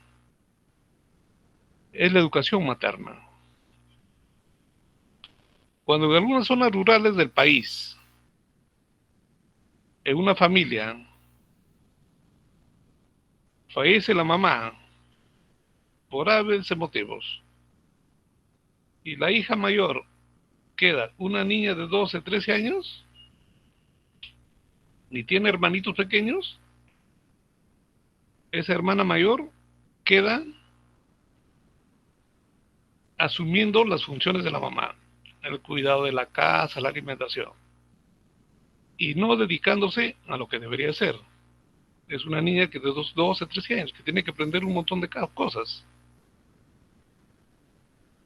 educación materna. Cuando en algunas zonas rurales del país, en una familia, Fallece la mamá por haberse motivos y la hija mayor queda una niña de 12, 13 años, ni tiene hermanitos pequeños, esa hermana mayor queda asumiendo las funciones de la mamá, el cuidado de la casa, la alimentación, y no dedicándose a lo que debería ser. Es una niña que de 12, 13 años, que tiene que aprender un montón de cosas.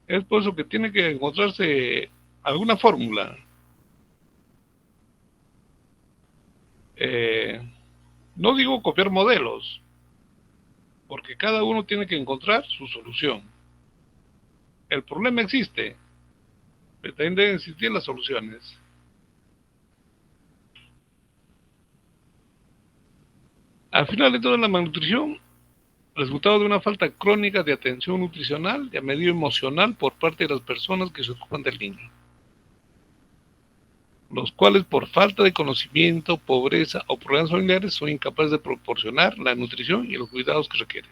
Es por eso que tiene que encontrarse alguna fórmula. Eh, no digo copiar modelos, porque cada uno tiene que encontrar su solución. El problema existe, pero también deben existir las soluciones. Al final de toda la malnutrición, resultado de una falta crónica de atención nutricional y a medio emocional por parte de las personas que se ocupan del niño, los cuales por falta de conocimiento, pobreza o problemas familiares son incapaces de proporcionar la nutrición y los cuidados que requieren.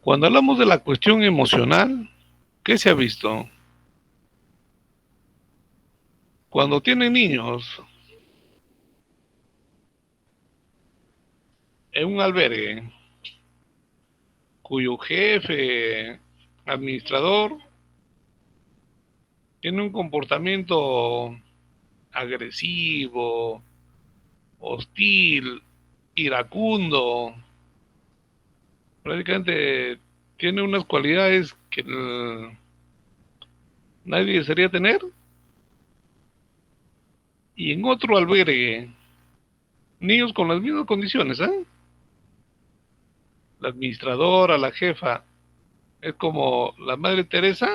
Cuando hablamos de la cuestión emocional, ¿qué se ha visto? Cuando tienen niños en un albergue cuyo jefe, administrador, tiene un comportamiento agresivo, hostil, iracundo, prácticamente tiene unas cualidades que nadie desearía tener, y en otro albergue, niños con las mismas condiciones, ¿eh? La administradora, la jefa, es como la Madre Teresa.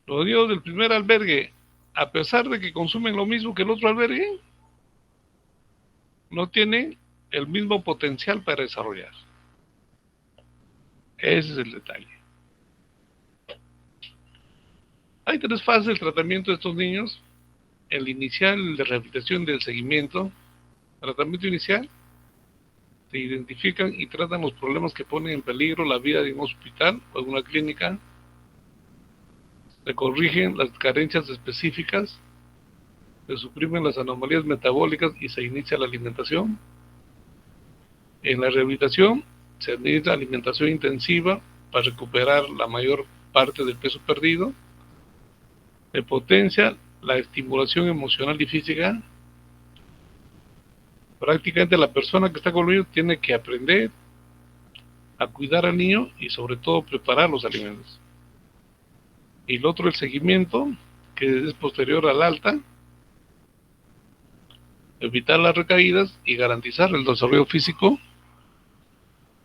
Los niños del primer albergue, a pesar de que consumen lo mismo que el otro albergue, no tienen el mismo potencial para desarrollar. Ese es el detalle. Hay tres fases del tratamiento de estos niños: el inicial, el de rehabilitación, del seguimiento. Tratamiento inicial: se identifican y tratan los problemas que ponen en peligro la vida de un hospital o de una clínica, se corrigen las carencias específicas, se suprimen las anomalías metabólicas y se inicia la alimentación. En la rehabilitación se necesita alimentación intensiva para recuperar la mayor parte del peso perdido. Se potencia la estimulación emocional y física. Prácticamente la persona que está con el niño tiene que aprender a cuidar al niño y sobre todo preparar los alimentos. Y el otro, el seguimiento, que es posterior al alta, evitar las recaídas y garantizar el desarrollo físico,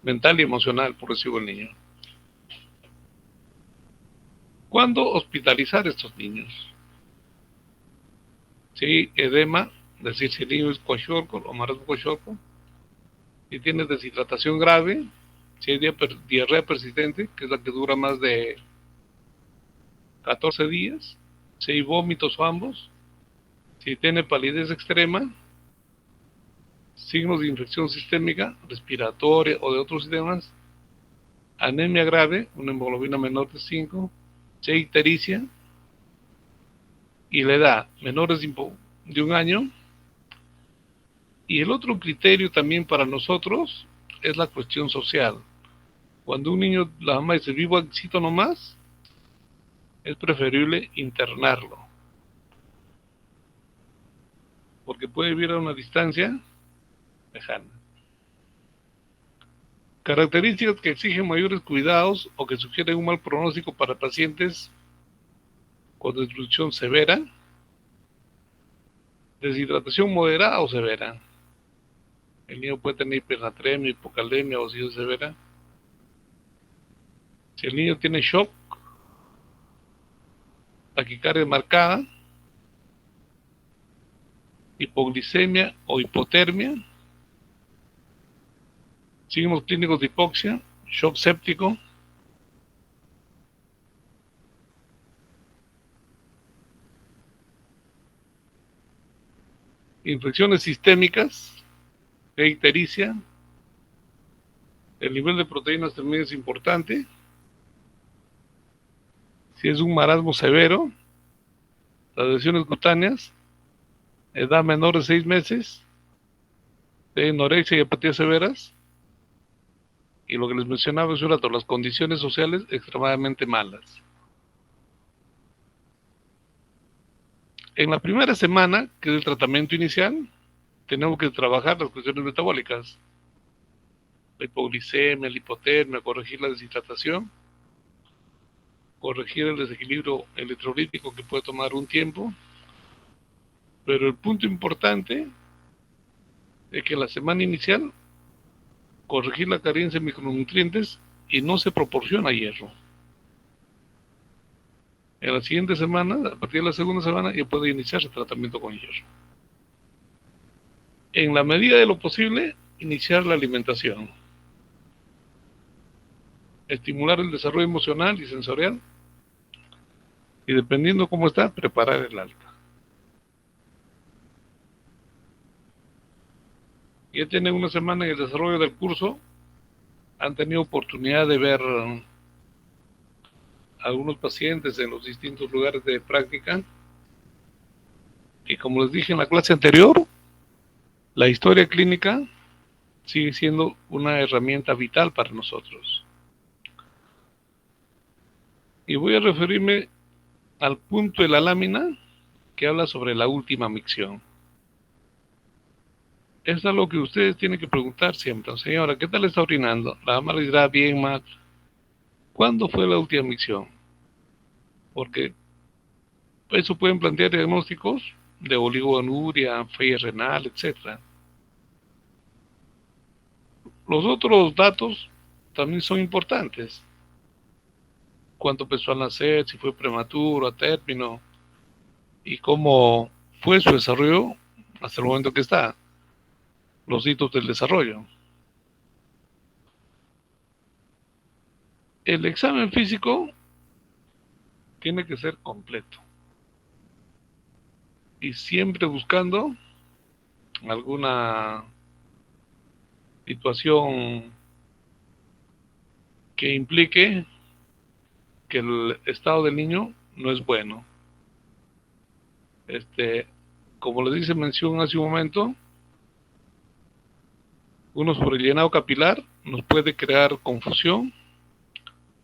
mental y emocional progresivo del niño. ¿Cuándo hospitalizar a estos niños? Si edema, es decir, si el niño es kwashiorkor o marasmo kwashiorkor, si tiene deshidratación grave, si hay diarrea persistente, que es la que dura más de 14 días, si hay vómitos o ambos, si tiene palidez extrema, signos de infección sistémica, respiratoria o de otros sistemas, anemia grave, una hemoglobina menor de 5, si hay ictericia, y la edad menores de un año. Y el otro criterio también para nosotros es la cuestión social. Cuando un niño, la mamá dice vivo éxito nomás, es preferible internarlo, porque puede vivir a una distancia lejana. Características que exigen mayores cuidados o que sugieren un mal pronóstico para pacientes con desnutrición severa, deshidratación moderada o severa. El niño puede tener hipernatremia, hipocalemia o obesidad severa. Si el niño tiene shock, taquicardia marcada, hipoglicemia o hipotermia, signos clínicos de hipoxia, shock séptico, infecciones sistémicas, ictericia, el nivel de proteínas también es importante. Si es un marasmo severo, las lesiones cutáneas, edad menor de 6 meses, de anorexia y apatía severas, y lo que les mencionaba hace un rato, las condiciones sociales extremadamente malas. En la primera semana, que es el tratamiento inicial, tenemos que trabajar las cuestiones metabólicas, la hipoglicemia, la hipotermia, corregir la deshidratación, corregir el desequilibrio electrolítico que puede tomar un tiempo, pero el punto importante es que en la semana inicial corregir la carencia de micronutrientes y no se proporciona hierro. En la siguiente semana, a partir de la segunda semana, ya puede iniciarse el tratamiento con hierro. En la medida de lo posible, iniciar la alimentación. Estimular el desarrollo emocional y sensorial. Y dependiendo cómo está, preparar el alta. Ya tienen una semana en el desarrollo del curso, han tenido oportunidad de ver algunos pacientes en los distintos lugares de práctica. Y como les dije en la clase anterior, la historia clínica sigue siendo una herramienta vital para nosotros. Y voy a referirme al punto de la lámina que habla sobre la última micción. Es algo que ustedes tienen que preguntar siempre. Señora, ¿qué tal está orinando? La dama le dirá bien, mal. ¿Cuándo fue la última micción? Porque eso pueden plantear diagnósticos de oligonuria, falla renal, etc. Los otros datos también son importantes. Cuánto pesó al nacer, si fue prematuro, a término, y cómo fue su desarrollo hasta el momento que está, los hitos del desarrollo. El examen físico tiene que ser completo y siempre buscando alguna situación que implique que el estado del niño no es bueno. Como les dice mención hace un momento, uno sobre el llenado capilar nos puede crear confusión,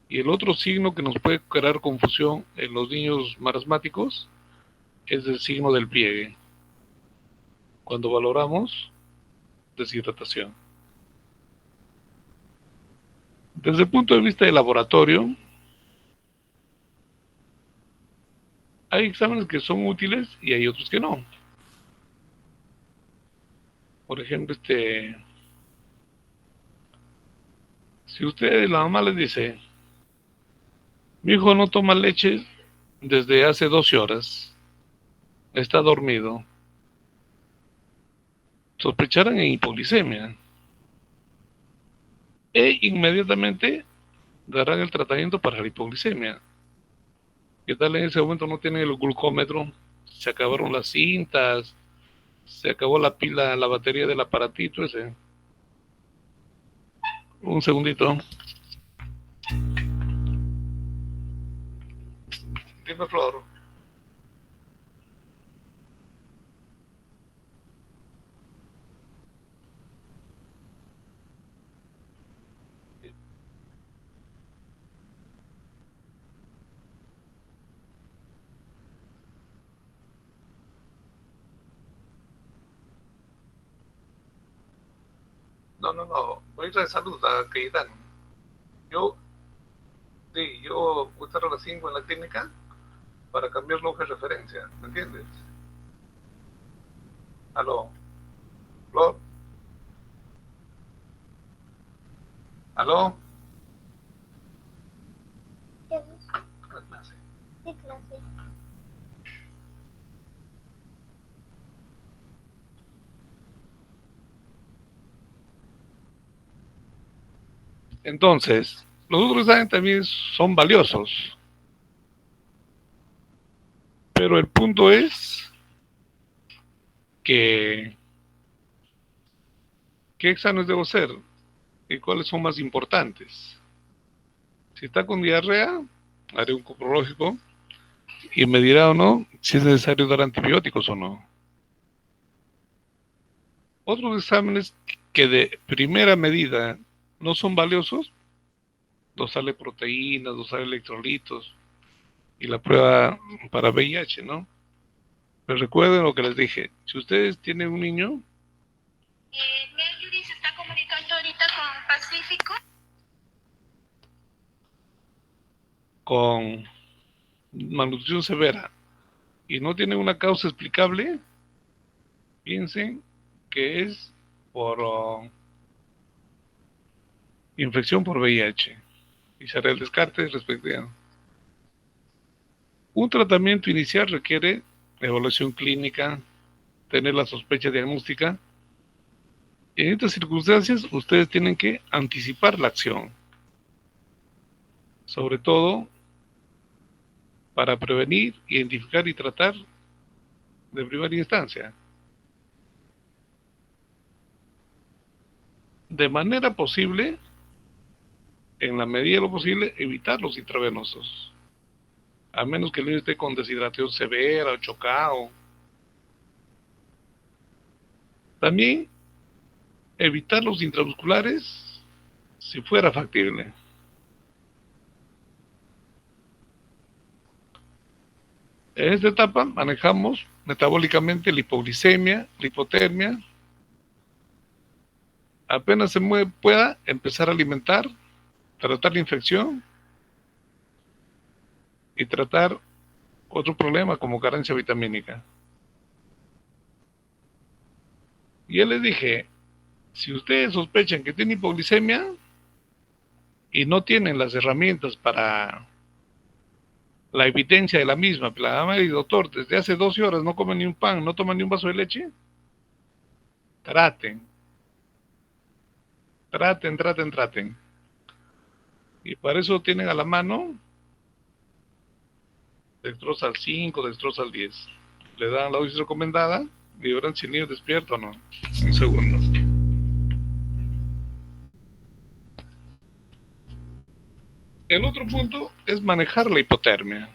y el otro signo que nos puede crear confusión en los niños marasmáticos es el signo del pliegue, cuando valoramos deshidratación. Desde el punto de vista del laboratorio, hay exámenes que son útiles y hay otros que no. Por ejemplo, si usted, la mamá le dice, mi hijo no toma leche desde hace 12 horas, está dormido, sospecharán en hipoglicemia e inmediatamente darán el tratamiento para la hipoglicemia. ¿Qué tal en ese momento no tienen el glucómetro? Se acabaron las cintas, se acabó la pila, la batería del aparatito ese. Un segundito. Dime, Flor. No, no, no. Ministro de Salud, a Cayetano. Yo, sí, yo voy a estar a las 5 en la clínica para cambiar la hoja de referencia. ¿Me entiendes? Aló, Flor. Aló. ¿Qué Clase. clase? Entonces, los otros exámenes también son valiosos, pero el punto es ¿qué exámenes debo hacer y cuáles son más importantes? Si está con diarrea, haré un coprológico y me dirá o no si es necesario dar antibióticos o no. Otros exámenes que de primera medida no son valiosos, dosarle proteínas, dosarle electrolitos y la prueba para VIH, ¿no? Pero recuerden lo que les dije, si ustedes tienen un niño... Melody se está comunicando ahorita con Pacífico. Con malnutrición severa y no tiene una causa explicable, piensen que es por infección por VIH y se hará el descarte respectivo. Un tratamiento inicial requiere evaluación clínica, tener la sospecha diagnóstica. En estas circunstancias, ustedes tienen que anticipar la acción, sobre todo para prevenir, identificar y tratar de primera instancia. De manera posible, en la medida de lo posible, evitar los intravenosos, a menos que el niño esté con deshidratación severa o chocado. También evitar los intramusculares si fuera factible. En esta etapa manejamos metabólicamente la hipoglicemia, la hipotermia. Apenas se pueda empezar a alimentar, tratar la infección y tratar otro problema como carencia vitamínica. Y ya les dije, si ustedes sospechan que tienen hipoglicemia y no tienen las herramientas para la evidencia de la misma, la dama y doctor, desde hace 12 horas no come ni un pan, no toma ni un vaso de leche, traten. Y para eso tienen a la mano Dextrosal 5, Dextrosal 10. Le dan la dosis recomendada y verán si el niño despierta o no. Un segundo. El otro punto es manejar la hipotermia.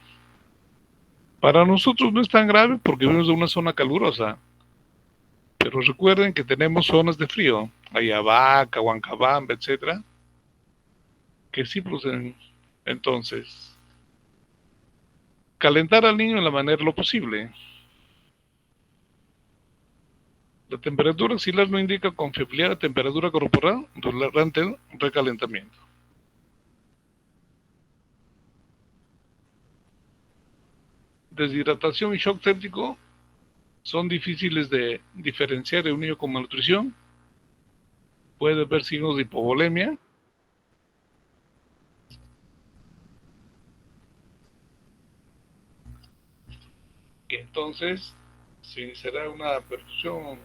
Para nosotros no es tan grave porque vivimos en una zona calurosa. Pero recuerden que tenemos zonas de frío, Ayabaca, Huancabamba, etcétera, que sí producen. Entonces, calentar al niño de la manera de lo posible. La temperatura axilar no indica confiabilidad de temperatura corporal durante el recalentamiento. Deshidratación y shock séptico son difíciles de diferenciar en un niño con malnutrición. Puede haber signos de hipovolemia. Y entonces se iniciará una perfusión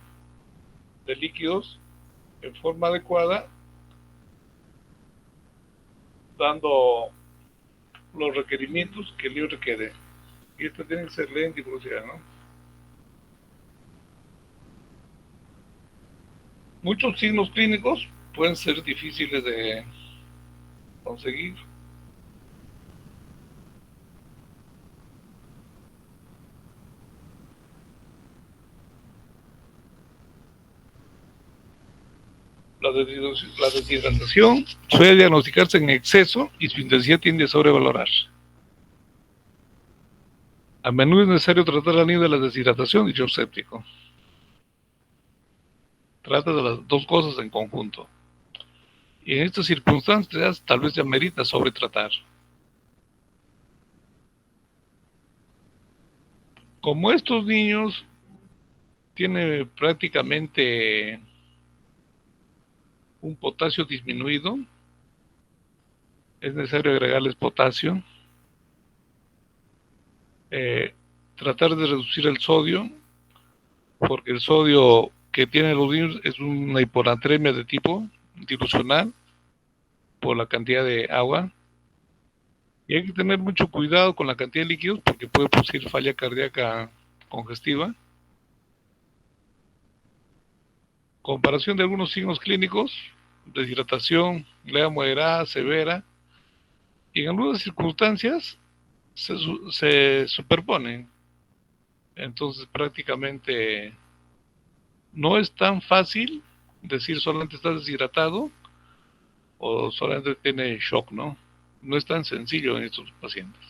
de líquidos en forma adecuada, dando los requerimientos que el niño requiere. Y esto tiene que ser lento y velocidad, ¿no? Muchos signos clínicos pueden ser difíciles de conseguir. La deshidratación suele diagnosticarse en exceso y su intensidad tiende a sobrevalorarse. A menudo es necesario tratar al niño de la deshidratación y shock séptico. Trata de las dos cosas en conjunto. Y en estas circunstancias tal vez ya merita sobretratar. Como estos niños tienen prácticamente un potasio disminuido, es necesario agregarles potasio, tratar de reducir el sodio, porque el sodio que tienen los niños es una hiponatremia de tipo dilucional por la cantidad de agua, y hay que tener mucho cuidado con la cantidad de líquidos porque puede producir falla cardíaca congestiva. Comparación de algunos signos clínicos: deshidratación, lea moderada, severa, y en algunas circunstancias se superponen. Entonces prácticamente no es tan fácil decir solamente estás deshidratado o solamente tiene shock, ¿no? No es tan sencillo en estos pacientes.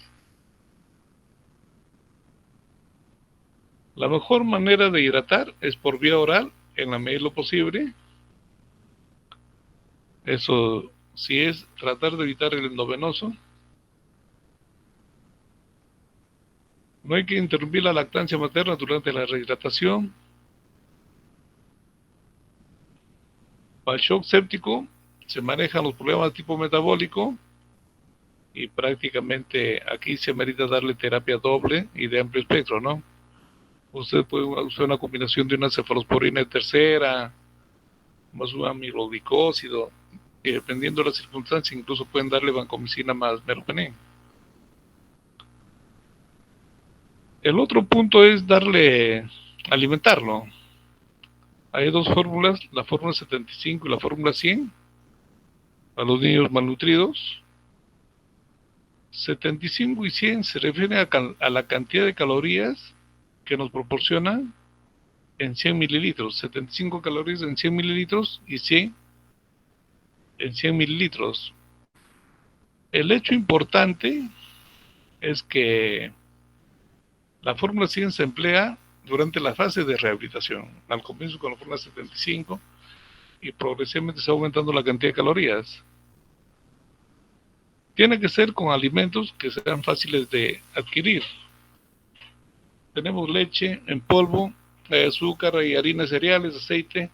La mejor manera de hidratar es por vía oral, en la medida de lo posible. Eso sí, es tratar de evitar el endovenoso. No hay que interrumpir la lactancia materna durante la rehidratación. Para el shock séptico se manejan los problemas de tipo metabólico y prácticamente aquí se merita darle terapia doble y de amplio espectro, ¿no? Usted puede usar una combinación de una cefalosporina de tercera, más un amiloglicósido, y dependiendo de las circunstancias, incluso pueden darle vancomicina más meropenem. El otro punto es alimentarlo. Hay dos fórmulas, la fórmula 75 y la fórmula 100, a los niños malnutridos. 75 y 100 se refieren a la cantidad de calorías que nos proporcionan en 100 mililitros. 75 calorías en 100 mililitros y 100 en 100 mililitros. El hecho importante es que la fórmula 100 se emplea durante la fase de rehabilitación. Al comienzo con la fórmula 75 y progresivamente se va aumentando la cantidad de calorías. Tiene que ser con alimentos que sean fáciles de adquirir. Tenemos leche en polvo, azúcar y harinas, cereales, aceite.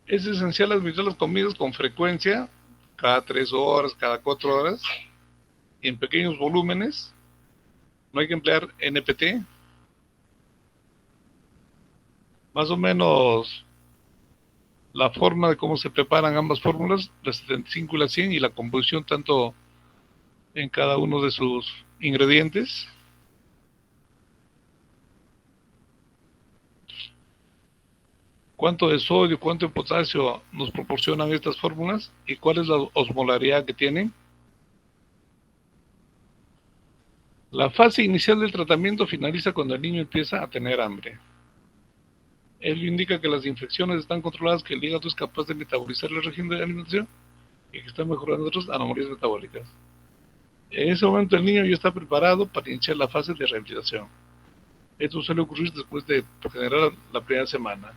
Es esencial administrar las comidas con frecuencia, cada 3 horas, cada 4 horas, y en pequeños volúmenes. No hay que emplear NPT. Más o menos la forma de cómo se preparan ambas fórmulas, la 75 y la 100, y la composición tanto en cada uno de sus ingredientes. Cuánto de sodio, cuánto de potasio nos proporcionan estas fórmulas y cuál es la osmolaridad que tienen. La fase inicial del tratamiento finaliza cuando el niño empieza a tener hambre. Ello indica que las infecciones están controladas, que el hígado es capaz de metabolizar el régimen de alimentación y que está mejorando otras anomalías metabólicas. En ese momento el niño ya está preparado para iniciar la fase de rehabilitación. Esto suele ocurrir después de, por general, la primera semana.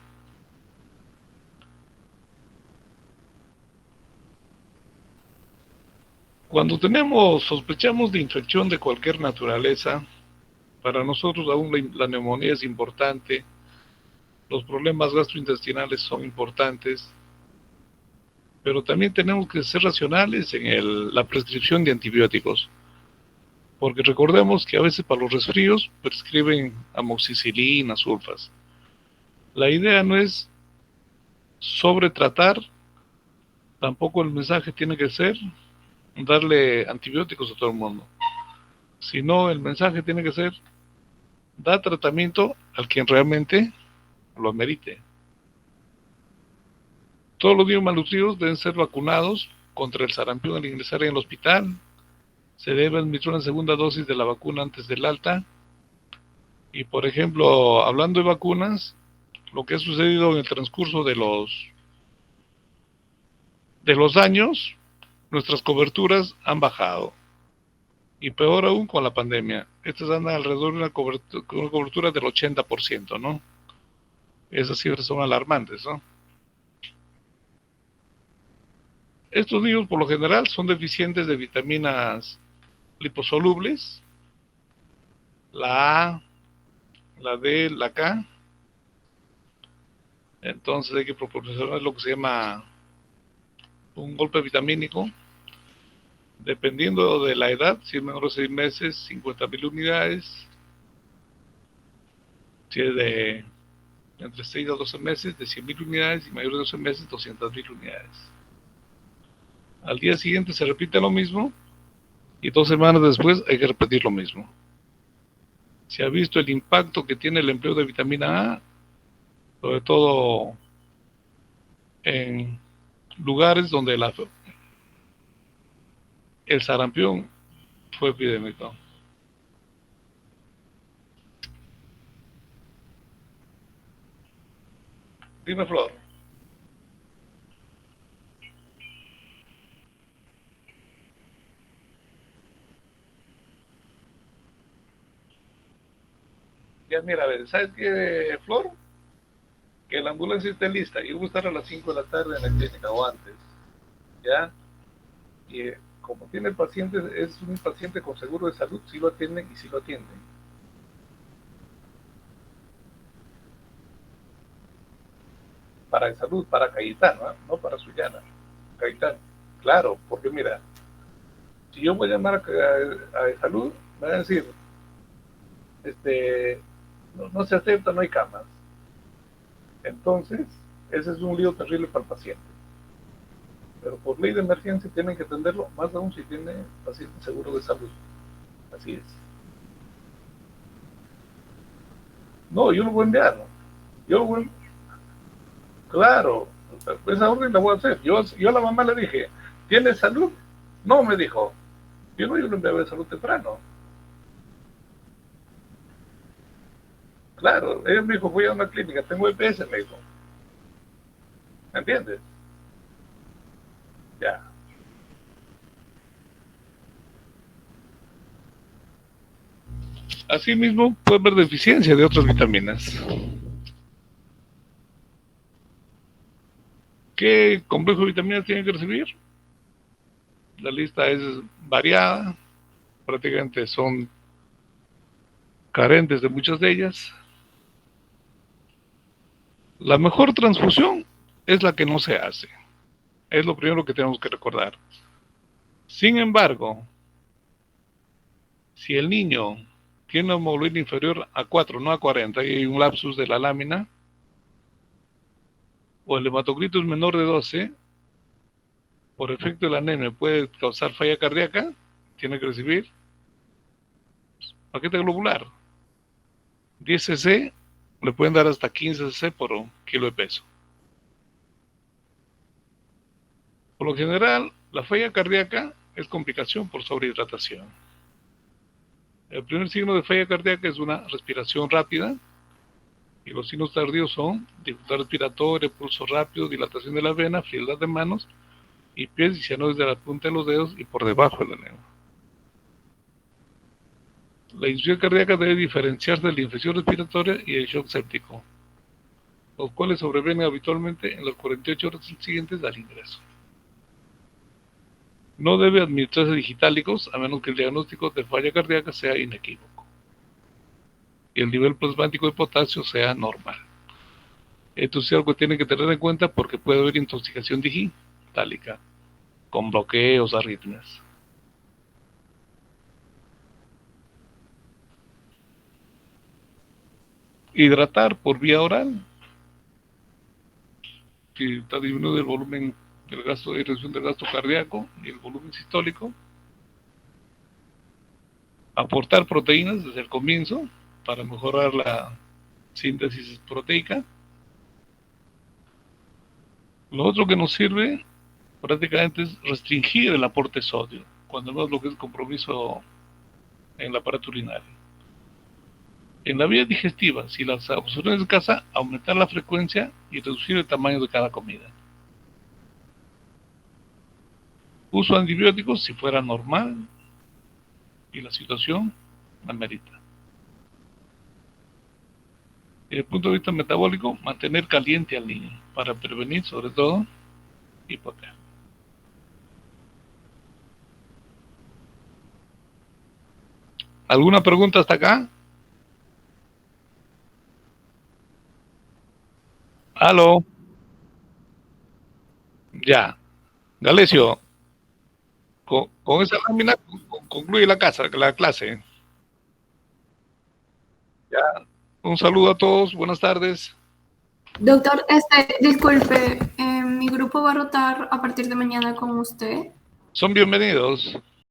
Cuando sospechamos de infección de cualquier naturaleza, para nosotros aún la neumonía es importante, los problemas gastrointestinales son importantes, pero también tenemos que ser racionales en la prescripción de antibióticos, porque recordemos que a veces para los resfríos prescriben amoxicilina, sulfas. La idea no es sobretratar, tampoco el mensaje tiene que ser darle antibióticos a todo el mundo, sino el mensaje tiene que ser: da tratamiento al quien realmente lo amerite. Todos los niños malnutridos deben ser vacunados contra el sarampión al ingresar en el hospital. Se debe administrar una segunda dosis de la vacuna antes del alta. Y por ejemplo, hablando de vacunas, lo que ha sucedido en el transcurso de los años, nuestras coberturas han bajado. Y peor aún con la pandemia. Estas andan alrededor de una cobertura del 80%, ¿no? Esas cifras son alarmantes, ¿no? Estos niños por lo general son deficientes de vitaminas liposolubles, la A, la D, la K. Entonces hay que proporcionar lo que se llama un golpe vitamínico, dependiendo de la edad. Si es menor de 6 meses, 50,000 unidades. Si es de entre 6 a 12 meses, de 100,000 unidades, y mayor de 12 meses, 200,000 unidades. Al día siguiente se repite lo mismo y 2 semanas después hay que repetir lo mismo. se ha visto el impacto que tiene el empleo de vitamina A, sobre todo en lugares donde el sarampión fue epidémico. Dime, Flor. Ya mira, a ver, ¿sabes qué, Flor? Que la ambulancia esté lista. Yo voy a estar a las 5 de la tarde en la clínica o antes. ¿Ya? Y como tiene pacientes, es un paciente con seguro de salud, sí lo atienden y sí lo atienden. Para salud, para Cayetano, ¿eh? No para Sullana. Cayetano. Claro, porque mira, si yo voy a llamar a salud, me van a decir, no se acepta, no hay camas. Entonces, ese es un lío terrible para el paciente. Pero por ley de emergencia tienen que atenderlo, más aún si tiene paciente seguro de salud. Así es. No, yo lo voy a enviar. ¿No? Yo lo voy a... Claro, esa orden la voy a hacer. Yo a la mamá le dije, ¿tienes salud? No, me dijo. Yo lo enviaba de salud temprano. Claro, ella me dijo, voy a una clínica, tengo EPS, me dijo. ¿Me entiendes? Ya. Asimismo, puede haber deficiencia de otras vitaminas. ¿Qué complejo de vitaminas tiene que recibir? La lista es variada, prácticamente son carentes de muchas de ellas. La mejor transfusión es la que no se hace. Es lo primero que tenemos que recordar. Sin embargo, si el niño tiene hemoglobina inferior a 4, no a 40, y hay un lapsus de la lámina, o el hematocrito es menor de 12, por efecto de la anemia puede causar falla cardíaca, tiene que recibir paquete globular. 10 cc, le pueden dar hasta 15 cc por un kilo de peso. Por lo general, la falla cardíaca es complicación por sobrehidratación. El primer signo de falla cardíaca es una respiración rápida, y los signos tardíos son dificultad respiratoria, pulso rápido, dilatación de la vena, frialdad de manos y pies, y cianosis de la punta de los dedos y por debajo de la lengua. La insuficiencia cardíaca debe diferenciarse de la infección respiratoria y el shock séptico, los cuales sobrevienen habitualmente en las 48 horas siguientes al ingreso. No debe administrarse digitálicos a menos que el diagnóstico de falla cardíaca sea inequívoco y el nivel plasmático de potasio sea normal. Esto es algo que tienen que tener en cuenta porque puede haber intoxicación digitálica con bloqueos, arritmias. Hidratar por vía oral, si está disminuido el volumen del gasto de reducción del gasto cardíaco y el volumen sistólico. Aportar proteínas desde el comienzo para mejorar la síntesis proteica. Lo otro que nos sirve prácticamente es restringir el aporte de sodio, cuando no es lo que es compromiso en el aparato urinario. En la vía digestiva, si la absorción es escasa, aumentar la frecuencia y reducir el tamaño de cada comida. Uso de antibióticos si fuera normal y la situación amerita. Desde el punto de vista metabólico, mantener caliente al niño para prevenir, sobre todo, hipotermia. ¿Alguna pregunta hasta acá? ¿Aló? Ya. Galesio, con esa lámina concluye la clase. Ya. Un saludo a todos, buenas tardes. Doctor, disculpe, mi grupo va a rotar a partir de mañana con usted. Son bienvenidos.